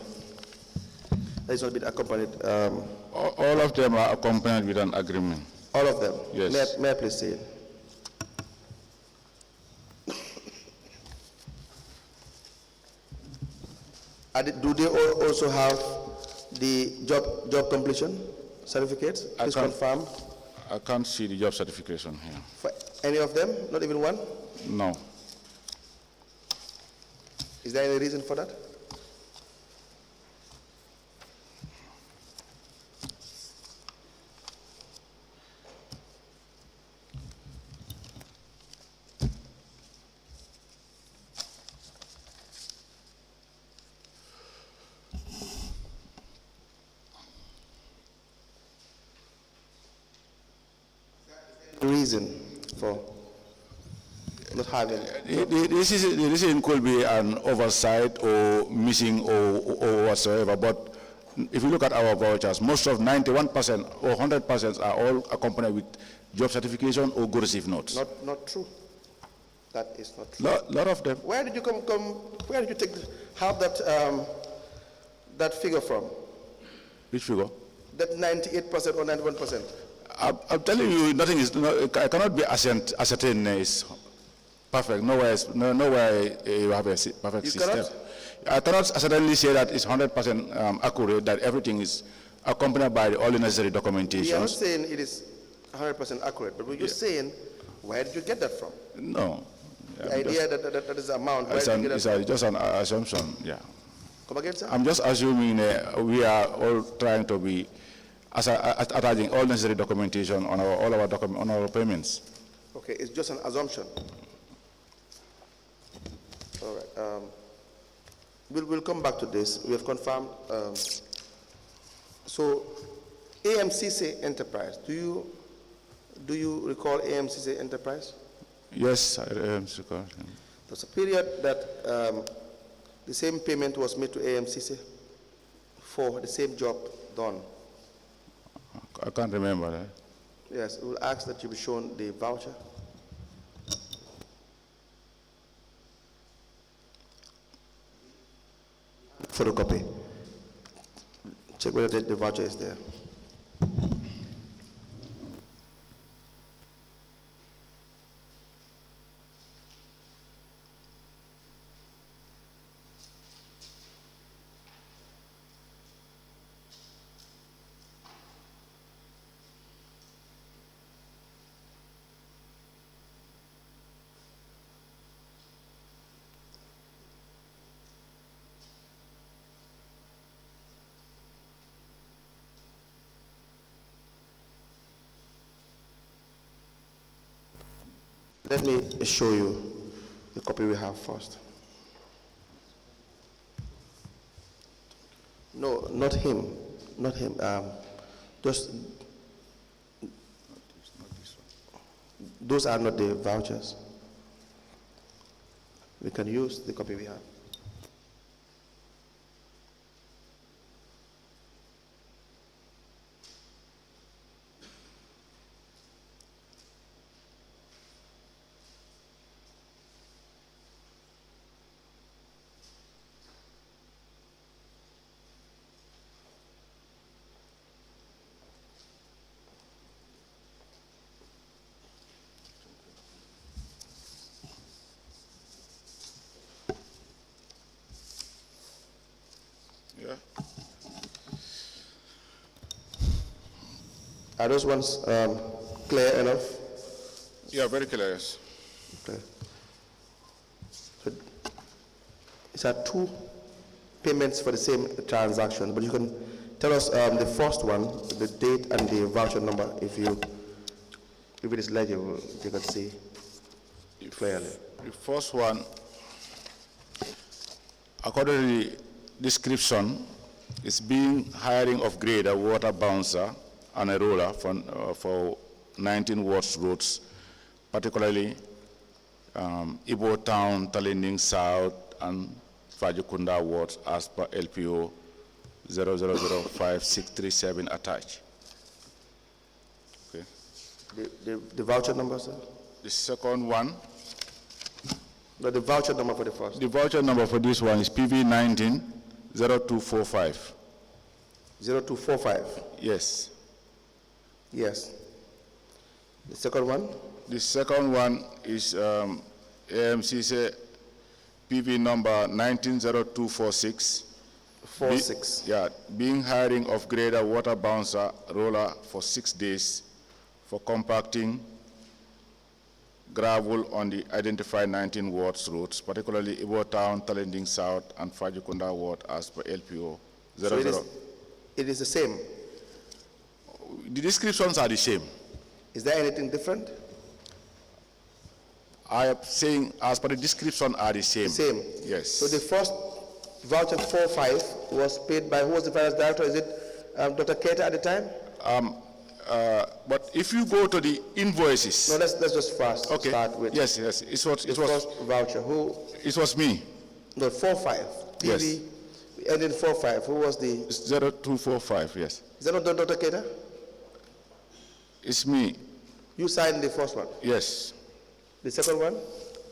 That is not been accompanied. All of them are accompanied with an agreement. All of them? Yes. May I please see it? Do they also have the job completion certificates? Please confirm. I can't see the job certification here. For any of them? Not even one? No. Is there any reason for that? Reason for not having? The reason could be an oversight or missing or whatsoever, but if you look at our vouchers, most of 91% or 100% are all accompanied with job certification or good receive notes. Not true. That is not true. Lot of them. Where did you where did you have that figure from? Which figure? That 98% or 91%. I'm telling you, nothing is. I cannot be ascertained is perfect. Nowhere you have a perfect you system. Cannot? I cannot certainly say that it's 100% accurate. That everything is accompanied by all the necessary documentation. We are not saying it is 100% accurate, but we're just saying, where did you get that from? No. The idea that is the amount. Where did you get that from? Just an assumption. Yeah. Come again, sir? I'm just assuming we are all trying to be attaching all necessary documentation on our payments. Okay, it's just an assumption. All right. We'll come back to this. We have confirmed. So, AMCC Enterprise. Do you recall AMCC Enterprise? Yes, I recall. There's a period that the same payment was made to AMCC for the same job done. I can't remember that. Yes, we'll ask that you be shown the voucher. Photocopy. Check whether the voucher is there. Let me show you the copy we have first. No, not him, not him. Just those are not the vouchers. We can use the copy we have. Yeah. Are those ones clear enough? Yeah, very clear, yes. Okay. So these are two payments for the same transaction, but you can tell us the first one, the date and the voucher number, if it is legible, if you can see clearly. The first one, according to the description, is being hiring of grader, water bouncer, and a roller for 19 wards roads, particularly Ibo Town, Talinding South, and Fajukunda wards as per LPO 0005-637 attached. Okay. The voucher number, sir? The second one. No, the voucher number for the first. The voucher number for this one is PV 19-0245. 0245? Yes. Yes. The second one? The second one is AMCC PV number 190246. 46. Yeah, being hiring of grader, water bouncer, roller for 6 days for compacting gravel on the identified 19 wards roads, particularly Ibo Town, Talinding South, and Fajukunda ward as per LPO 00. So it is the same? The descriptions are the same. Is there anything different? I am saying as per the description are the same. Same? Yes. So the first voucher 45 was paid by, who was the finance director? Is it Dr. Keita at the time? But if you go to the invoices. No, let's just start with. Yes, yes. It was first voucher. Who? It was me. No, 45. Yes. PV ending 45. Who was the? 0245. Yes. Is that not Dr. Keita? It's me. You signed the first one. Yes. The second one?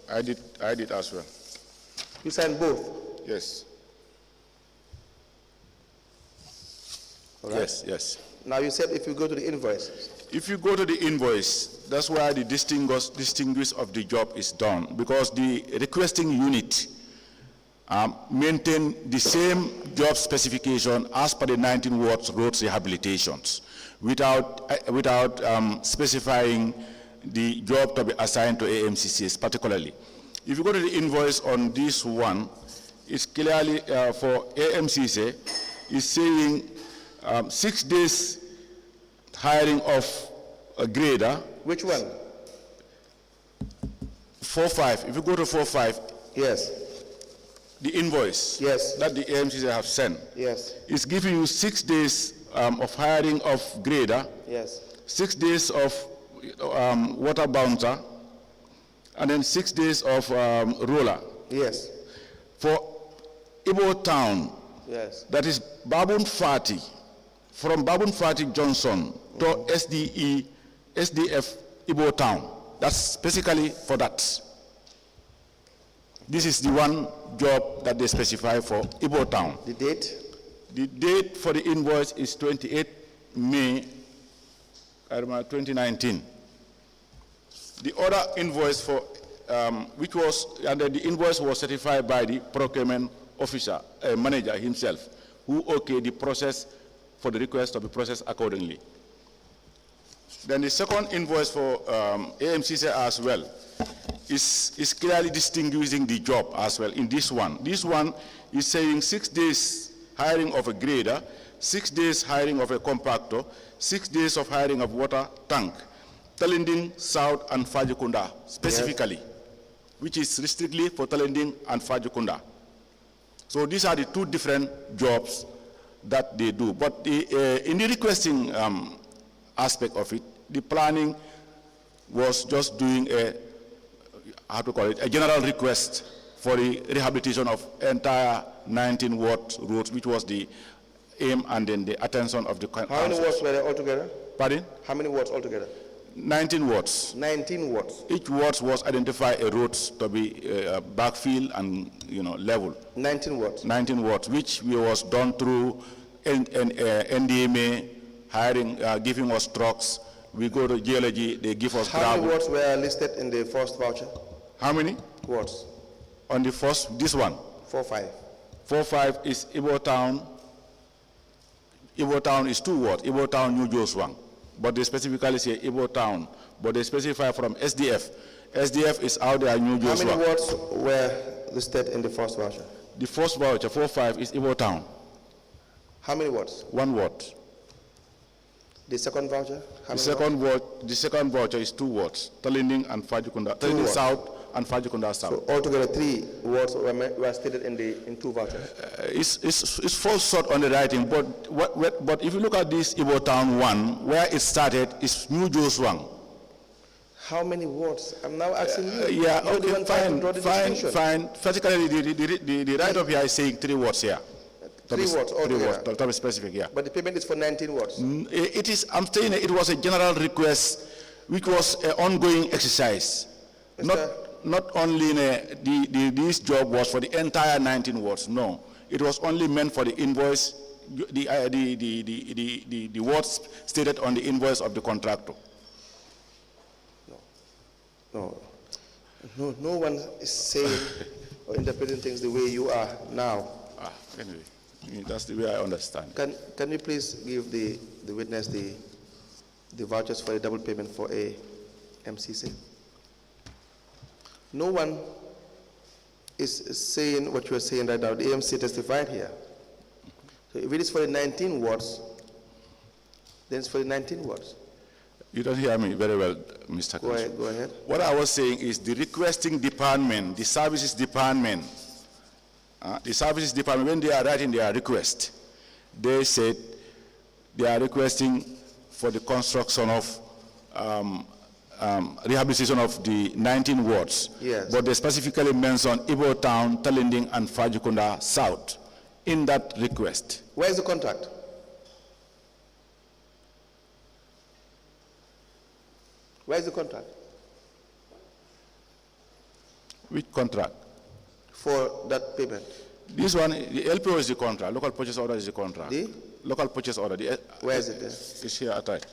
I did as well. You signed both? Yes. All right. Yes, yes. Now you said if you go to the invoice. If you go to the invoice, that's why the distinguish of the job is done, because the requesting unit maintain the same job specification as per the 19 wards roads rehabilitations without specifying the job to be assigned to AMCCs particularly. If you go to the invoice on this one, it's clearly for AMCC, is saying 6 days hiring of a grader. Which one? 45. If you go to 45. Yes. the invoice Yes. that the AMCs have sent, Yes. is giving you 6 days of hiring of grader, Yes. 6 days of water bouncer, and then 6 days of roller. Yes. For Ibo Town, Yes. that is Babun Fati, from Babun Fati Johnson to SDF Ibo Town. That's basically for that. This is the one job that they specify for Ibo Town. The date? The date for the invoice is 28 May 2019. The other invoice for which was, and the invoice was certified by the procurement officer, manager himself, who okayed the process for the request to be processed accordingly. Then the second invoice for AMCC as well is clearly distinguishing the job as well in this one. This one is saying 6 days hiring of a grader, 6 days hiring of a compactor, 6 days of hiring of water tank, Talending South and Fajikunda specifically, yes, which is strictly for Talending and Fajikunda. So these are the two different jobs that they do. But in the requesting aspect of it, the planning was just doing a general request for the rehabilitation of entire 19 ward roads, which was the aim and then the attention of the council. How many wards were there altogether? Pardon? How many wards altogether? 19 wards. 19 wards. Each ward was identify a road to be backfill and level. 19 wards. 19 wards, which was done through NDMA hiring, giving us trucks. We go to geology, they give us gravel. How many wards were listed in the first voucher? How many? Wards. On the first, this one. 4-5. 4-5 is Ibo Town. Ibo Town is 2 wards. Ibo Town, New Joswang. But they specifically say Ibo Town. But they specify from SDF. SDF is out there, New Joswang. How many wards were listed in the first voucher? The first voucher, 4-5, is Ibo Town. How many wards? 1 ward. The second voucher? The second voucher is 2 wards. Talending and Fajikunda. Talending South and Fajikunda South. So altogether 3 wards were stated in 2 vouchers. It's false short on the writing, but if you look at this Ibo Town 1, where it started is New Joswang. How many wards? I'm now asking you. Yeah, okay, fine. Particularly the write-up here is saying 3 wards here. 3 wards altogether. To be specific, yeah. But the payment is for 19 wards. It is. I'm saying it was a general request, which was an ongoing exercise. Not only this job was for the entire 19 wards. No, it was only meant for the invoice, the wards stated on the invoice of the contractor. No one is saying or interpreting things the way you are now. Anyway, that's the way I understand. Can you please give the witness the vouchers for the double payment for a MCC? No one is saying what you are saying right now. The AMC testified here. So if it is for the 19 wards, then it's for the 19 wards. You don't hear me very well, Mr. Go ahead. What I was saying is the requesting department, the services department, when they are writing their request, they said they are requesting for the construction of rehabilitation of the 19 wards. Yes. But they specifically mentioned Ibo Town, Talending, and Fajikunda South in that request. Where is the contract? Where is the contract? Which contract? For that payment. This one, the LPO is the contract. Local purchase order is the contract. The? Local purchase order. Where is it then? It's here at right.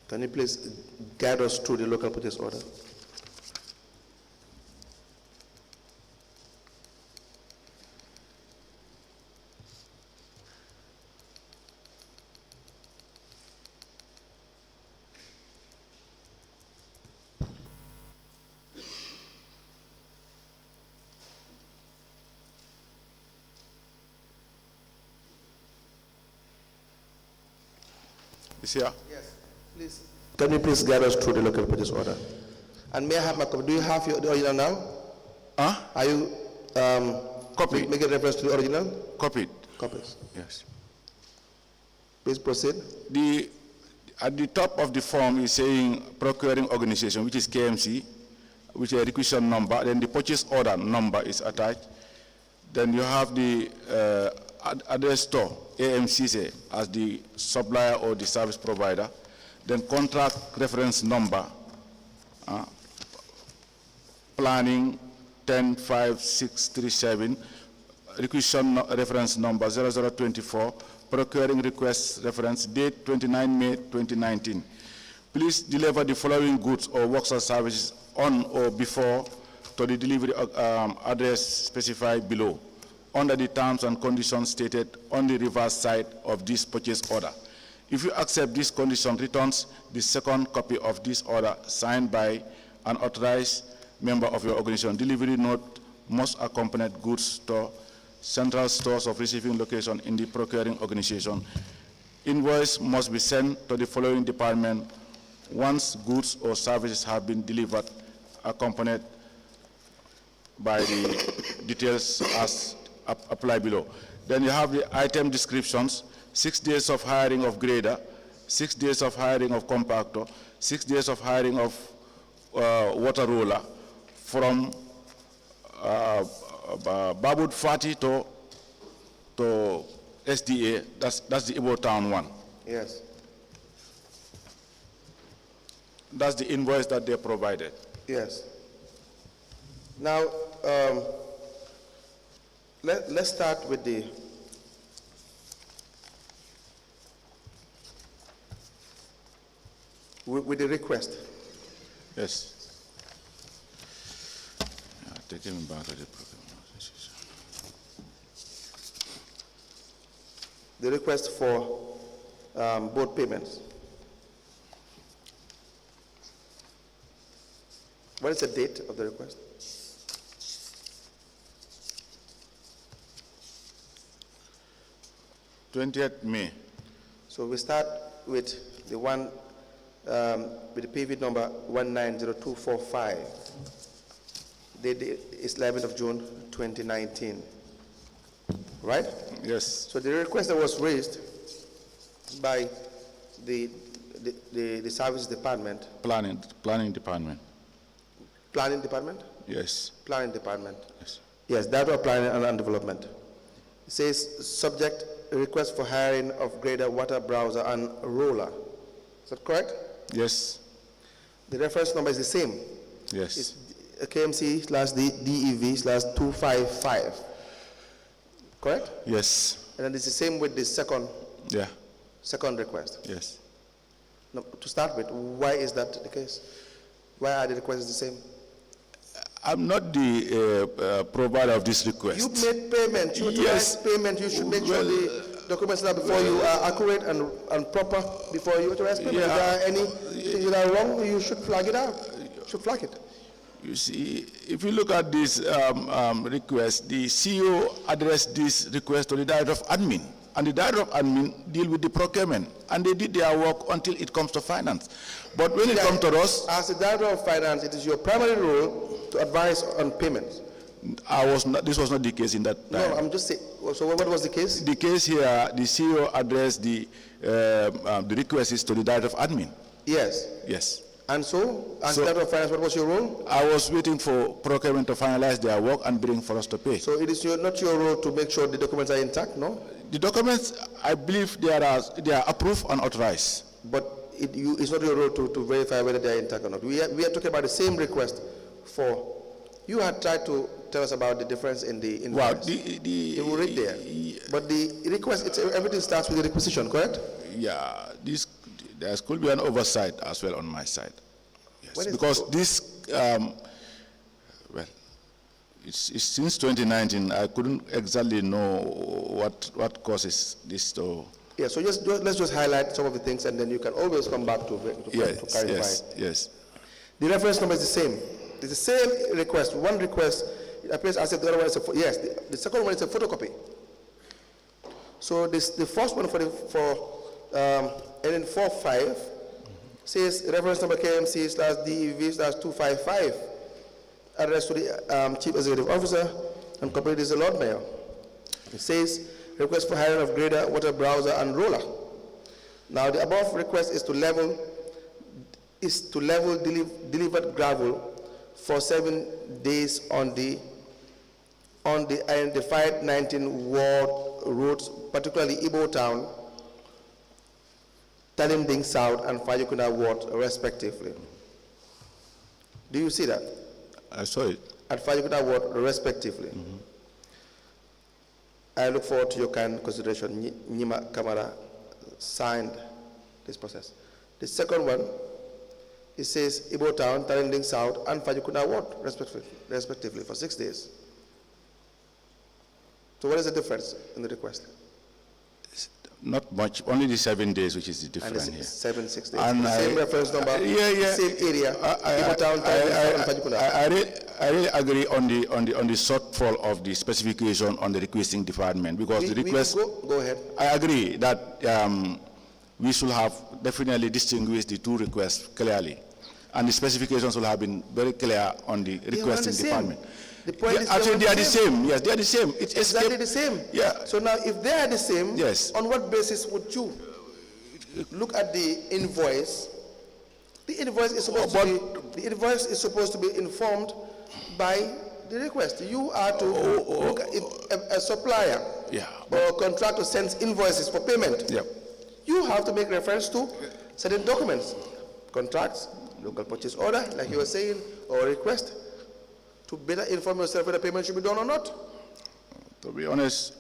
Can you please guide us through the local purchase order? It's here. Yes, please Can you please guide us through the local purchase order? And may I have my copy? Do you have the original now? Huh? Are you Copy. making reference to the original? Copied. Copies. Yes. Please proceed. At the top of the form is saying procuring organization, which is KMC, which is a requisition number. Then the purchase order number is attached. Then you have the address store, k.M.C, as the supplier or the service provider. Then contract reference number, planning 105637, requisition reference number 0024, procuring request reference date 29 May 2019. Please deliver the following goods or works or services on or before to the delivery address specified below, under the terms and conditions stated on the reverse side of this purchase order. If you accept this condition, returns the second copy of this order signed by an authorized member of your organization. Delivery note must accompany goods to central stores of receiving location in the procuring organization. Invoice must be sent to the following department once goods or services have been delivered, accompanied by the details as applied below. Then you have the item descriptions: 6 days of hiring of grader, 6 days of hiring of compactor, 6 days of hiring of water roller from Babud Fati to SDA. That's the Ibo Town one. Yes. That's the invoice that they provided. Yes. Now, let's start with the request. Yes. Take him back to the program. The request for both payments. What is the date of the request? '20th May. So we start with the one with the PV number 190245. The date is 11th of June 2019. Right? Yes. So the request that was raised by the service department. Planning department. Planning department? Yes. Planning department. Yes. Yes, Director of Planning and Development. It says subject request for hiring of grader, water browser, and roller. Is that correct? Yes. The reference number is the same. Yes. It's KMC/DEV/255. Correct? Yes. And then it's the same with the second request. Yes. Now, to start with, why is that the case? Why are the requests the same? I'm not the provider of this request. You made payment. You authorized payment. You should make sure the documents that are before you are accurate and proper before you authorize payment. If there are any things that are wrong, you should flag it out. You should flag it. You see, if you look at this request, the CEO addressed this request to the Director of Admin, and the Director of Admin deal with the procurement, and they did their work until it comes to finance. But when it comes to us, as the Director of Finance, it is your primary role to advise on payments. This was not the case in that time. No, I'm just saying. So what was the case? The case here, the CEO addressed the requests to the Director of Admin. Yes. Yes. And so, as Director of Finance, what was your role? I was waiting for procurement to finalize their work and bring for us to pay. So it is not your role to make sure the documents are intact, no? The documents, I believe they are approved and authorized. But it's not your role to verify whether they are intact or not. We are talking about the same request for. You had tried to tell us about the difference in the invoice. Well, you will read there. But the request, everything starts with the requisition, correct? Yeah, there could be an oversight as well on my side. Yes, because this, it's since 2019, I couldn't exactly know what causes this to. Yeah, so let's just highlight some of the things, and then you can always come back to clarify. Yes. The reference number is the same. It's the same request. One request, it appears as if the other one is the second one is a photocopy. So the first one for NN45 Says reference number KMC/DEV/255, addressed to the Chief Executive Officer and copied is the Lord Mayor. It says request for hiring of grader, water browser, and roller. Now the above request is to level delivered gravel for 7 days on the identified 19 ward roads, particularly Ibo Town, Talimding South, and Fajikuna Ward, respectively. Do you see that? I saw it. At Fajikuna Ward, respectively. I look forward to your kind consideration. Nima Kamara signed this process. The second one, it says Ibo Town, Talimding South, and Fajikuna Ward, respectively, for 6 days. So what is the difference in the request? Not much, only the 7 days, which is the difference here. 6 days. And the same reference number, same area. Ibo Town, and Fajikuna. I really agree on the shortfall of the specification on the requesting department, because the request. Go ahead. I agree that we should have definitely distinguished the two requests clearly, and the specifications will have been very clear on the requesting department. The point is actually, they are the same. Yes, they are the same. It's exactly the same. Yeah. So now, if they are the same, yes, on what basis would you look at the invoice? The invoice is supposed to be informed by the request. You are to look at a supplier or a contractor sends invoices for payment. Yep. You have to make reference to certain documents, contracts, local purchase order, like you were saying, or a request, to better inform yourself whether payment should be done or not. To be honest,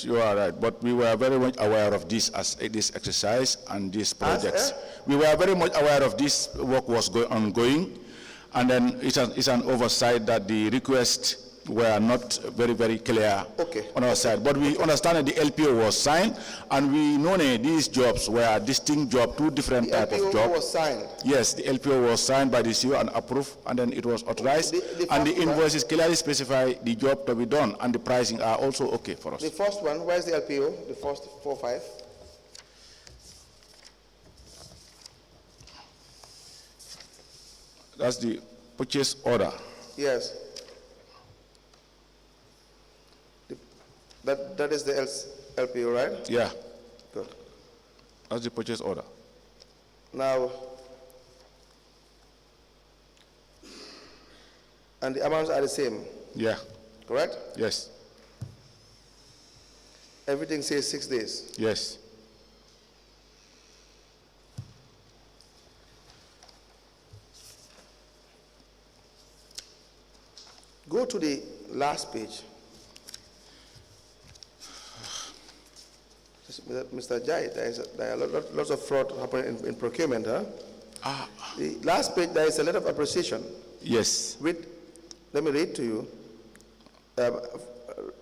you are right. But we were very much aware of this as this exercise and these projects. We were very much aware of this work was ongoing, and then it's an oversight that the requests were not very, very clear on our side. But we understand that the LPO was signed, and we know that these jobs were distinct jobs, two different types of jobs. The LPO was signed? Yes, the LPO was signed by the CEO and approved, and then it was authorized, and the invoices clearly specify the job to be done, and the pricing are also okay for us. The first one, where's the LPO, the first 4-5? That's the purchase order. Yes. That is the LPO, right? Yeah. Good. That's the purchase order. Now, and the amounts are the same? Yeah. Correct? Yes. Everything says 6 days? Yes. Go to the last page. Mr. Njie, there are lots of fraud happening in procurement, huh? The last page, there is a letter of appreciation. Yes. Let me read to you.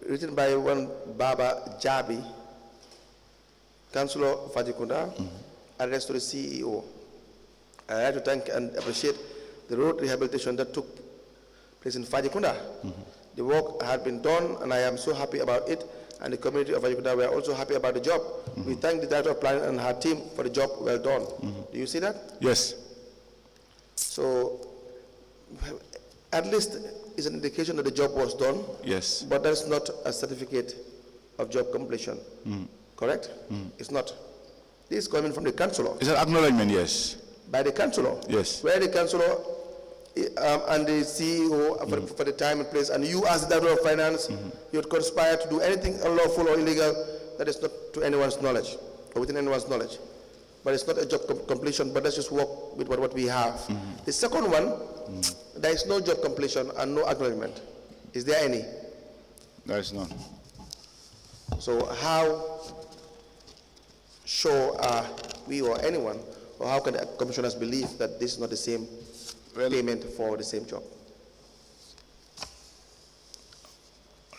Written by one Baba Jabi, Councillor Fajikunda, addressed to the CEO. I'd like to thank and appreciate the road rehabilitation that took place in Fajikunda. The work had been done, and I am so happy about it, and the community of Fajikunda were also happy about the job. We thank the Director of Planning and her team for the job well done. Do you see that? Yes. So, at least it's an indication that the job was done. Yes. But that's not a certificate of job completion. Correct? It's not. This is coming from the councillor. It's an acknowledgement, yes. By the councillor. Yes. Where the councillor and the CEO for the time and place, and you as the Director of Finance, you would conspire to do anything unlawful or illegal that is not to anyone's knowledge, or within anyone's knowledge. But it's not a job completion, but let's just work with what we have. The second one, there is no job completion and no acknowledgement. Is there any? There is none. So how sure are we or anyone, or how can the commissioners believe that this is not the same payment for the same job?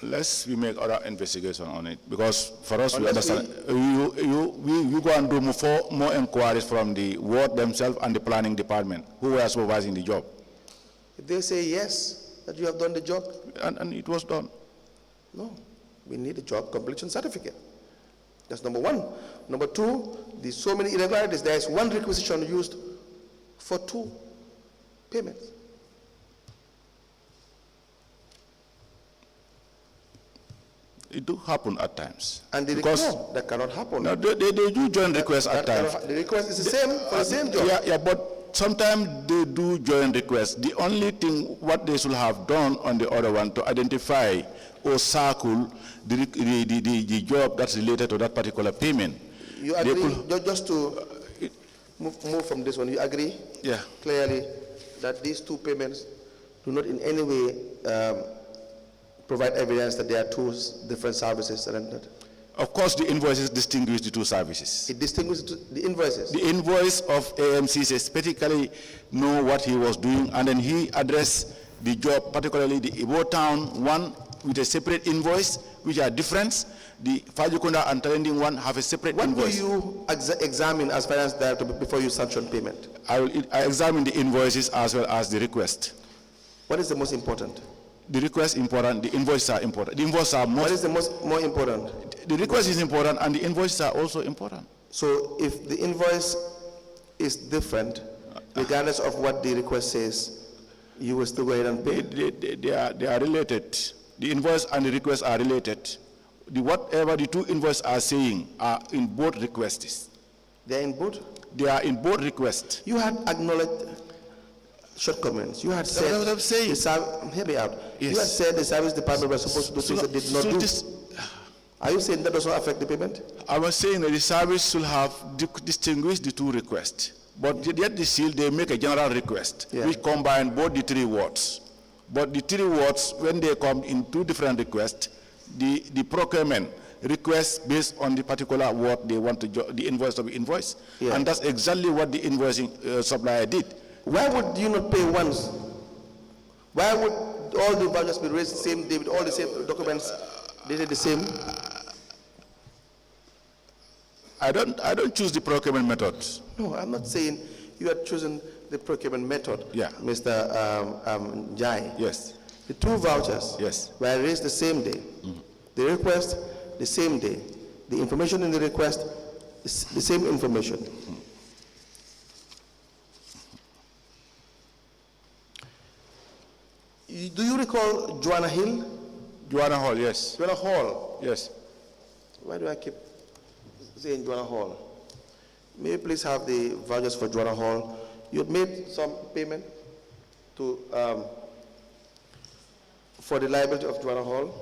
Unless we make other investigation on it, because for us, we understand, you go and do more inquiries from the ward themselves and the planning department, who were supervising the job. If they say yes, that you have done the job. And it was done. No, we need a job completion certificate. That's number one. Number two, there's so many irregularities. There is one requisition used for 2 payments. It do happen at times. And the request, that cannot happen. No, they do joint requests at times. The request is the same for the same job. Yeah, but sometimes they do joint requests. The only thing what they should have done on the other one to identify or circle the job that's related to that particular payment. You agree, just to move from this one, you agree? Yeah. Clearly that these 2 payments do not in any way provide evidence that there are 2 different services rendered? Of course, the invoices distinguish the 2 services. It distinguishes the invoices? The invoice of k.M.C specifically know what he was doing, and then he addressed the job, particularly the Ibo Town one with a separate invoice, which are different. The Fajukunda and Talending one have a separate invoice. What do you examine as finance director before you sanction payment? I examine the invoices as well as the request. What is the most important? The request important, the invoices are important. The invoices are what is the more important? The request is important and the invoices are also important. So if the invoice is different, regardless of what the request says, you will still go ahead and pay? They are related. The invoice and the request are related. Whatever the 2 invoices are saying are in both requests. They are in both? They are in both requests. You had acknowledged shortcomings. You had said, that's what I'm saying. Hear me out. Yes. You had said the service department was supposed to do things that did not do. Are you saying that does not affect the payment? I was saying that the service should have distinguished the 2 requests. But yet the seal, they make a general request, which combine both the 3 words. But the 3 words, when they come in 2 different requests, the procurement requests based on the particular word they want to the invoice to be invoiced. Yeah. And that's exactly what the invoicing supplier did. Why would you not pay once? Why would all the vouchers be raised the same day with all the same documents dated the same? I don't choose the procurement method. No, I'm not saying you are choosing the procurement method. Yeah. Mr. Njie. Yes. The 2 vouchers were raised the same day. The request the same day. The information in the request is the same information. Do you recall Joanna Hill? Joanna Hall, yes. Joanna Hall? Yes. Why do I keep saying Joanna Hall? May you please have the vouchers for Joanna Hall? You had made some payment to for the liability of Joanna Hall?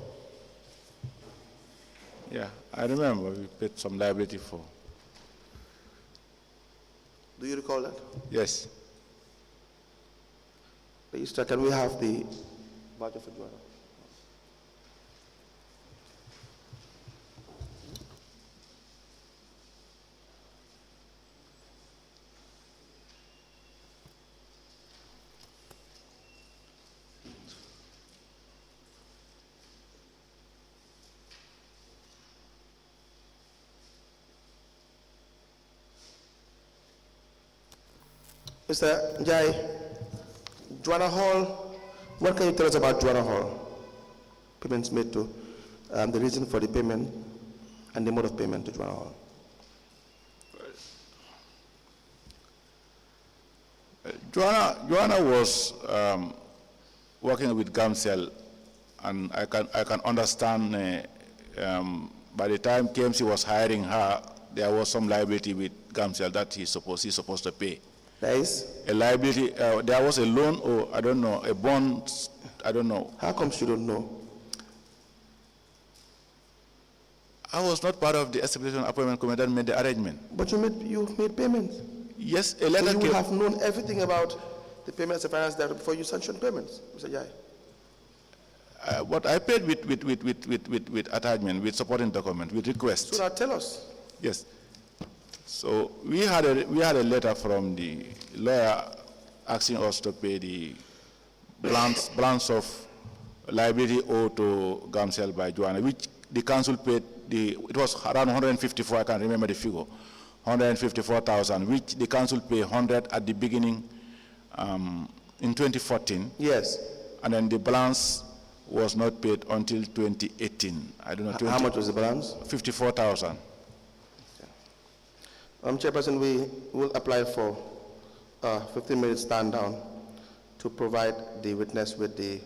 Yeah, I remember we paid some liability for. Do you recall that? Yes. Registrar, can we have the voucher for Joanna? Mr. Njie, Joanna Hall, what can you tell us about Joanna Hall? Payments made to, the reason for the payment and the mode of payment to Joanna Hall. Joanna was working with Gamcel, and I can understand by the time k.M.C was hiring her, there was some liability with Gamcel that he's supposed to pay. There is? A liability, there was a loan or I don't know, a bond, I don't know. How come you don't know? I was not part of the establishment appointment committee that made the arrangement. But you made payments. Yes, a letter so you came. would have known everything about the payments of finance director before you sanctioned payments, Mr. Njie. What I paid with attachment, with supporting document, with request. So now tell us. Yes. So we had a letter from the lawyer asking us to pay the balance of liability owed to Gamcel by Joanna, which the council paid. It was around 154. I can't remember the figure. 154,000, which the council paid 100 at the beginning in 2014. Yes. And then the balance was not paid until 2018. I don't know. How much was the balance? 54,000. Chairperson, we will apply for 15-minute stand down to provide the witness with the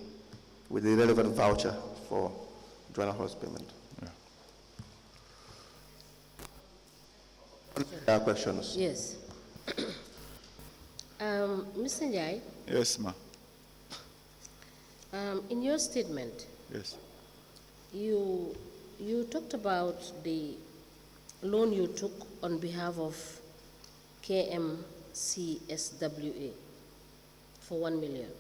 relevant voucher for joint house payment. There are questions. Yes. Mr. Njie, Yes, ma. in your statement, Yes. you talked about the loan you took on behalf of k.M.C. SWA for 1 million.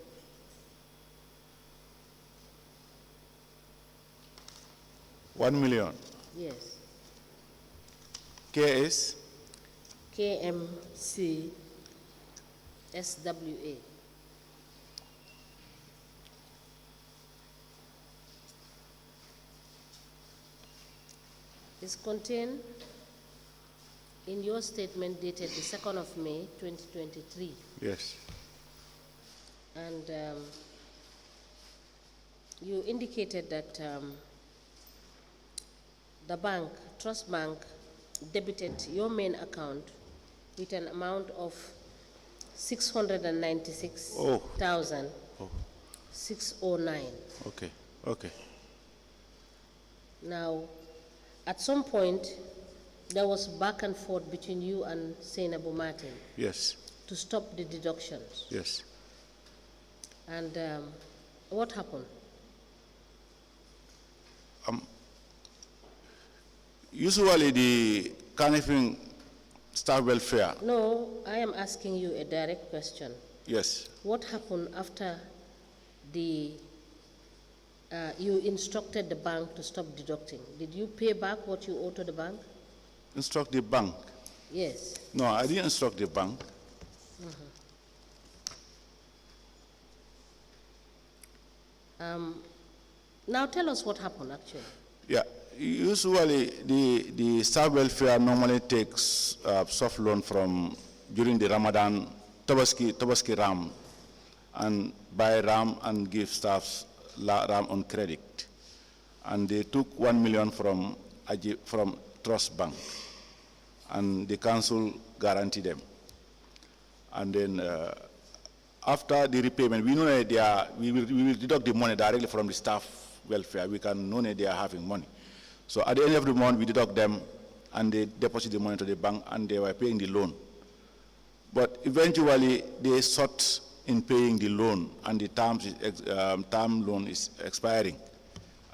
$1 million. Yes. KS? k.M.C. SWA. Is contained in your statement dated the 2nd of May, 2023. Yes. And you indicated that the bank, Trust Bank, debited your main account with an amount of 696,609. Okay. Okay. Now, at some point, there was back and forth between you and Senghore Martin Yes. to stop the deductions. Yes. And what happened? Usually the Carnifing staff welfare. No, I am asking you a direct question. Yes. What happened after you instructed the bank to stop deducting? Did you pay back what you owe to the bank? Instruct the bank. Yes. No, I didn't instruct the bank. Now tell us what happened actually. Yeah. Usually the staff welfare normally takes soft loan from during the Ramadan Tabaski RAM and buy RAM and give staffs RAM on credit. And they took 1 million from Trust Bank, and the council guaranteed them. And then after the repayment, we know that we will deduct the money directly from the staff welfare. We can know that they are having money. So at the end of the month, we deduct them, and they deposit the money to the bank, and they were paying the loan. But eventually, they sought in paying the loan, and the term loan is expiring.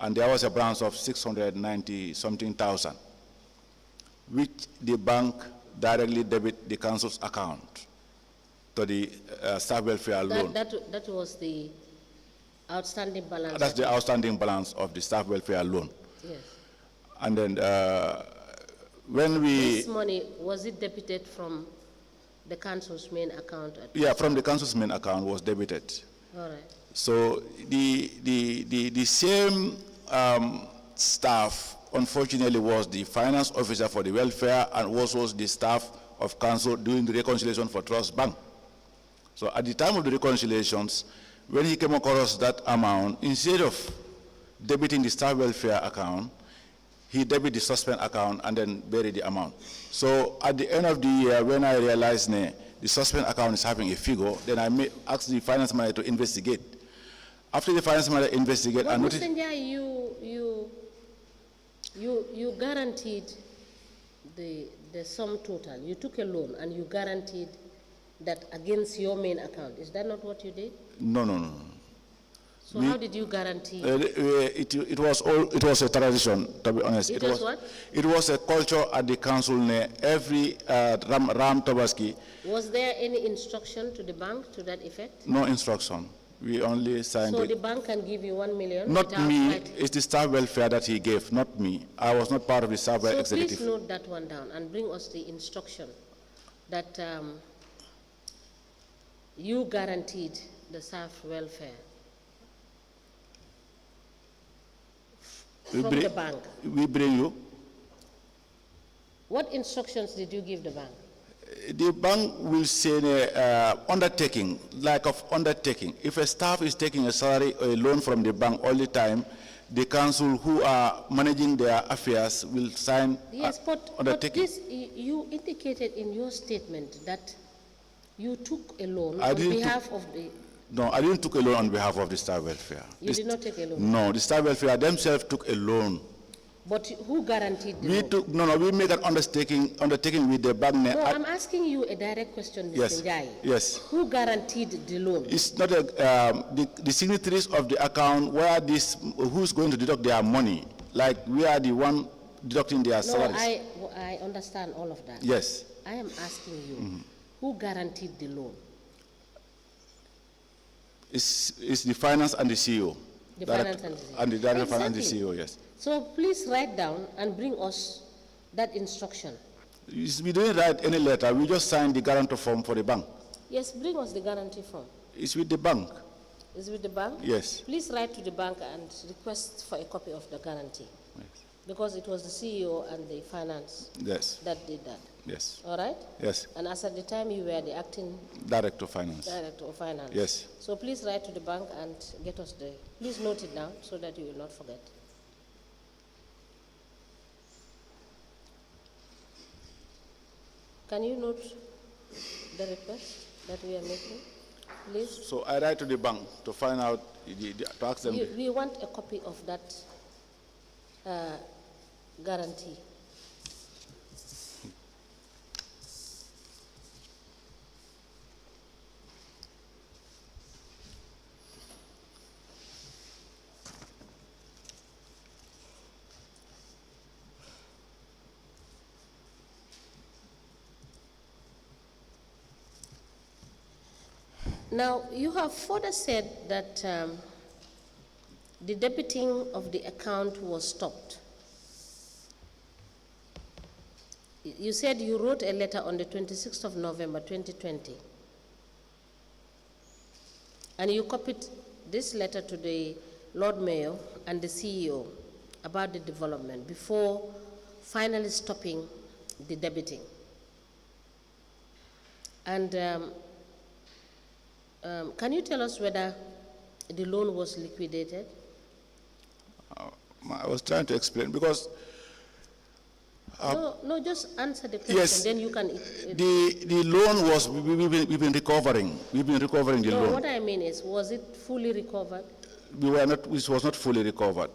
And there was a balance of 690-something thousand, which the bank directly debit the council's account to the staff welfare loan. That was the outstanding balance. That's the outstanding balance of the staff welfare loan. Yes. And then when we... This money, was it debited from the council's main account? Yeah, from the council's main account was debited. All right. So the same staff, unfortunately, was the finance officer for the welfare and also the staff of council doing the reconciliation for Trust Bank. So at the time of the reconciliations, when he came across that amount, instead of debiting the staff welfare account, he debited the suspend account and then buried the amount. So at the end of the year, when I realized the suspend account is having a figure, then I asked the finance manager to investigate. After the finance manager investigated, I noticed... Mr. Njie, you guaranteed the sum total. You took a loan and you guaranteed that against your main account. Is that not what you did? No. So how did you guarantee? It was a tradition, to be honest. It was what? It was a culture at the council. Every Ram Tabaski. Was there any instruction to the bank to that effect? No instruction. We only signed So it. the bank can give you 1 million? Not me. It's the staff welfare that he gave, not me. I was not part of the staff welfare executive. Please note that one down and bring us the instruction that you guaranteed the staff welfare from the bank. We bring you. What instructions did you give the bank? The bank will say undertaking, lack of undertaking. If a staff is taking a salary or a loan from the bank all the time, the council who are managing their affairs will sign yes, but undertaking. this, you indicated in your statement that You took a loan I on didn't behalf of the... No, I didn't take a loan on behalf of the staff welfare. You did not take a loan? No, the staff welfare themselves took a loan. But who guaranteed the loan? We made an undertaking with the bank. No, I'm asking you a direct question, Mr. Njie. Yes. Who guaranteed the loan? It's not the signatories of the account where who's going to deduct their money. Like we are the one deducting their salaries. No, I understand all of that. Yes. I am asking you, who guaranteed the loan? It's the finance and the CEO. The finance and the CEO. And the director Exactly. and the CEO, yes. So please write down and bring us that instruction. We didn't write any letter. We just signed the guarantor form for the bank. Yes, bring us the guarantee form. It's with the bank. Is it with the bank? Yes. Please write to the bank and request for a copy of the guarantee. Yes. Because it was the CEO and the finance Yes. that did that. Yes. All right? Yes. And as at the time you were the acting Director of Finance. director of finance. Yes. So please write to the bank and get us the, please note it down so that you will not forget. Can you note the request that we are making, please? So I write to the bank to find out, to ask them. We want a copy of that guarantee. Now, you have further said that the debiting of the account was stopped. You said you wrote a letter on the 26th of November 2020, and you copied this letter to the Lord Mayor and the CEO about the development before finally stopping the debiting. And can you tell us whether the loan was liquidated? I was trying to explain because no, just answer the question. yes, then you can. The loan was we've been recovering. We've been recovering the No, loan. what I mean is, was it fully recovered? We were not. It was not fully recovered.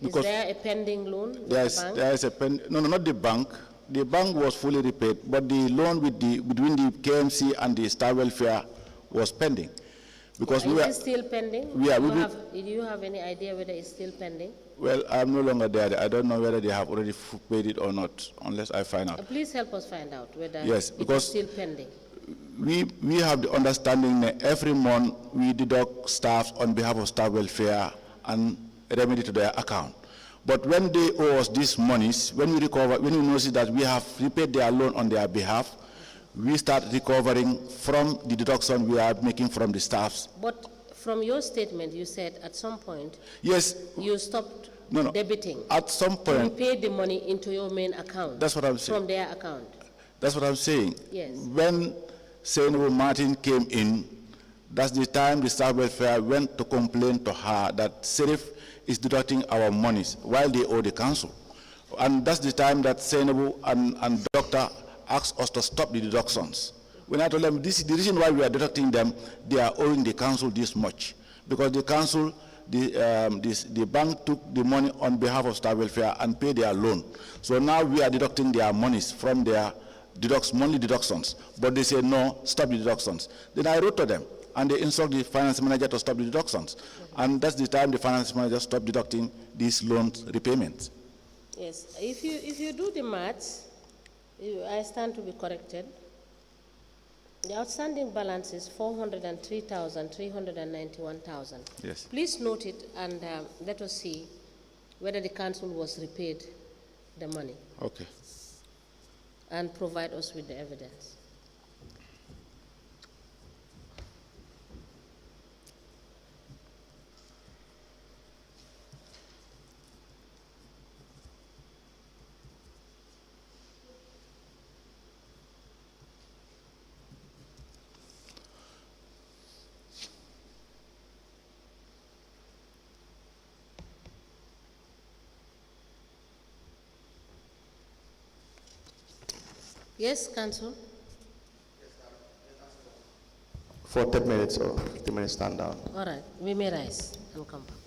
Is there a pending loan with the bank? There is a no, not the bank. The bank was fully repaid, but the loan between the k.M.C and the Star Welfare was pending, because Is it still pending? Do you have any idea whether it's still pending? Well, I'm no longer there. I don't know whether they have already paid it or not, unless I find out. Please help us find out whether Yes, it because is still pending. We have the understanding that every month we deduct staff on behalf of staff welfare and remedy to their account. But when they owe us these monies, when we notice that we have repaid their loan on their behalf, we start recovering from the deduction we are making from the staffs. But from your statement, you said at some point, yes, you stopped no, debiting. At some point, you paid the money into your main account. That's what I'm saying. From their account. That's what I'm saying. Yes. When Senghore Martin came in, that's the time the staff welfare went to complain to her that Sheriff is deducting our monies while they owe the council. And that's the time that Senghore and Doctor asked us to stop the deductions. When I told them, this is the reason why we are deducting them, they are owing the council this much. Because the council, the bank took the money on behalf of staff welfare and paid their loan. So now we are deducting their monies from their monthly deductions. But they say, no, stop the deductions. Then I wrote to them, and they instructed the finance manager to stop the deductions. And that's the time the finance manager stopped deducting these loan repayments. Yes, if you do the maths, I stand to be corrected. The outstanding balance is 403,391,000. Yes. Please note it and let us see whether the council was repaid the money. Okay. And provide us with the evidence. Yes, Council. for 10 minutes or 15 minutes stand down. All right, we may rise and come back.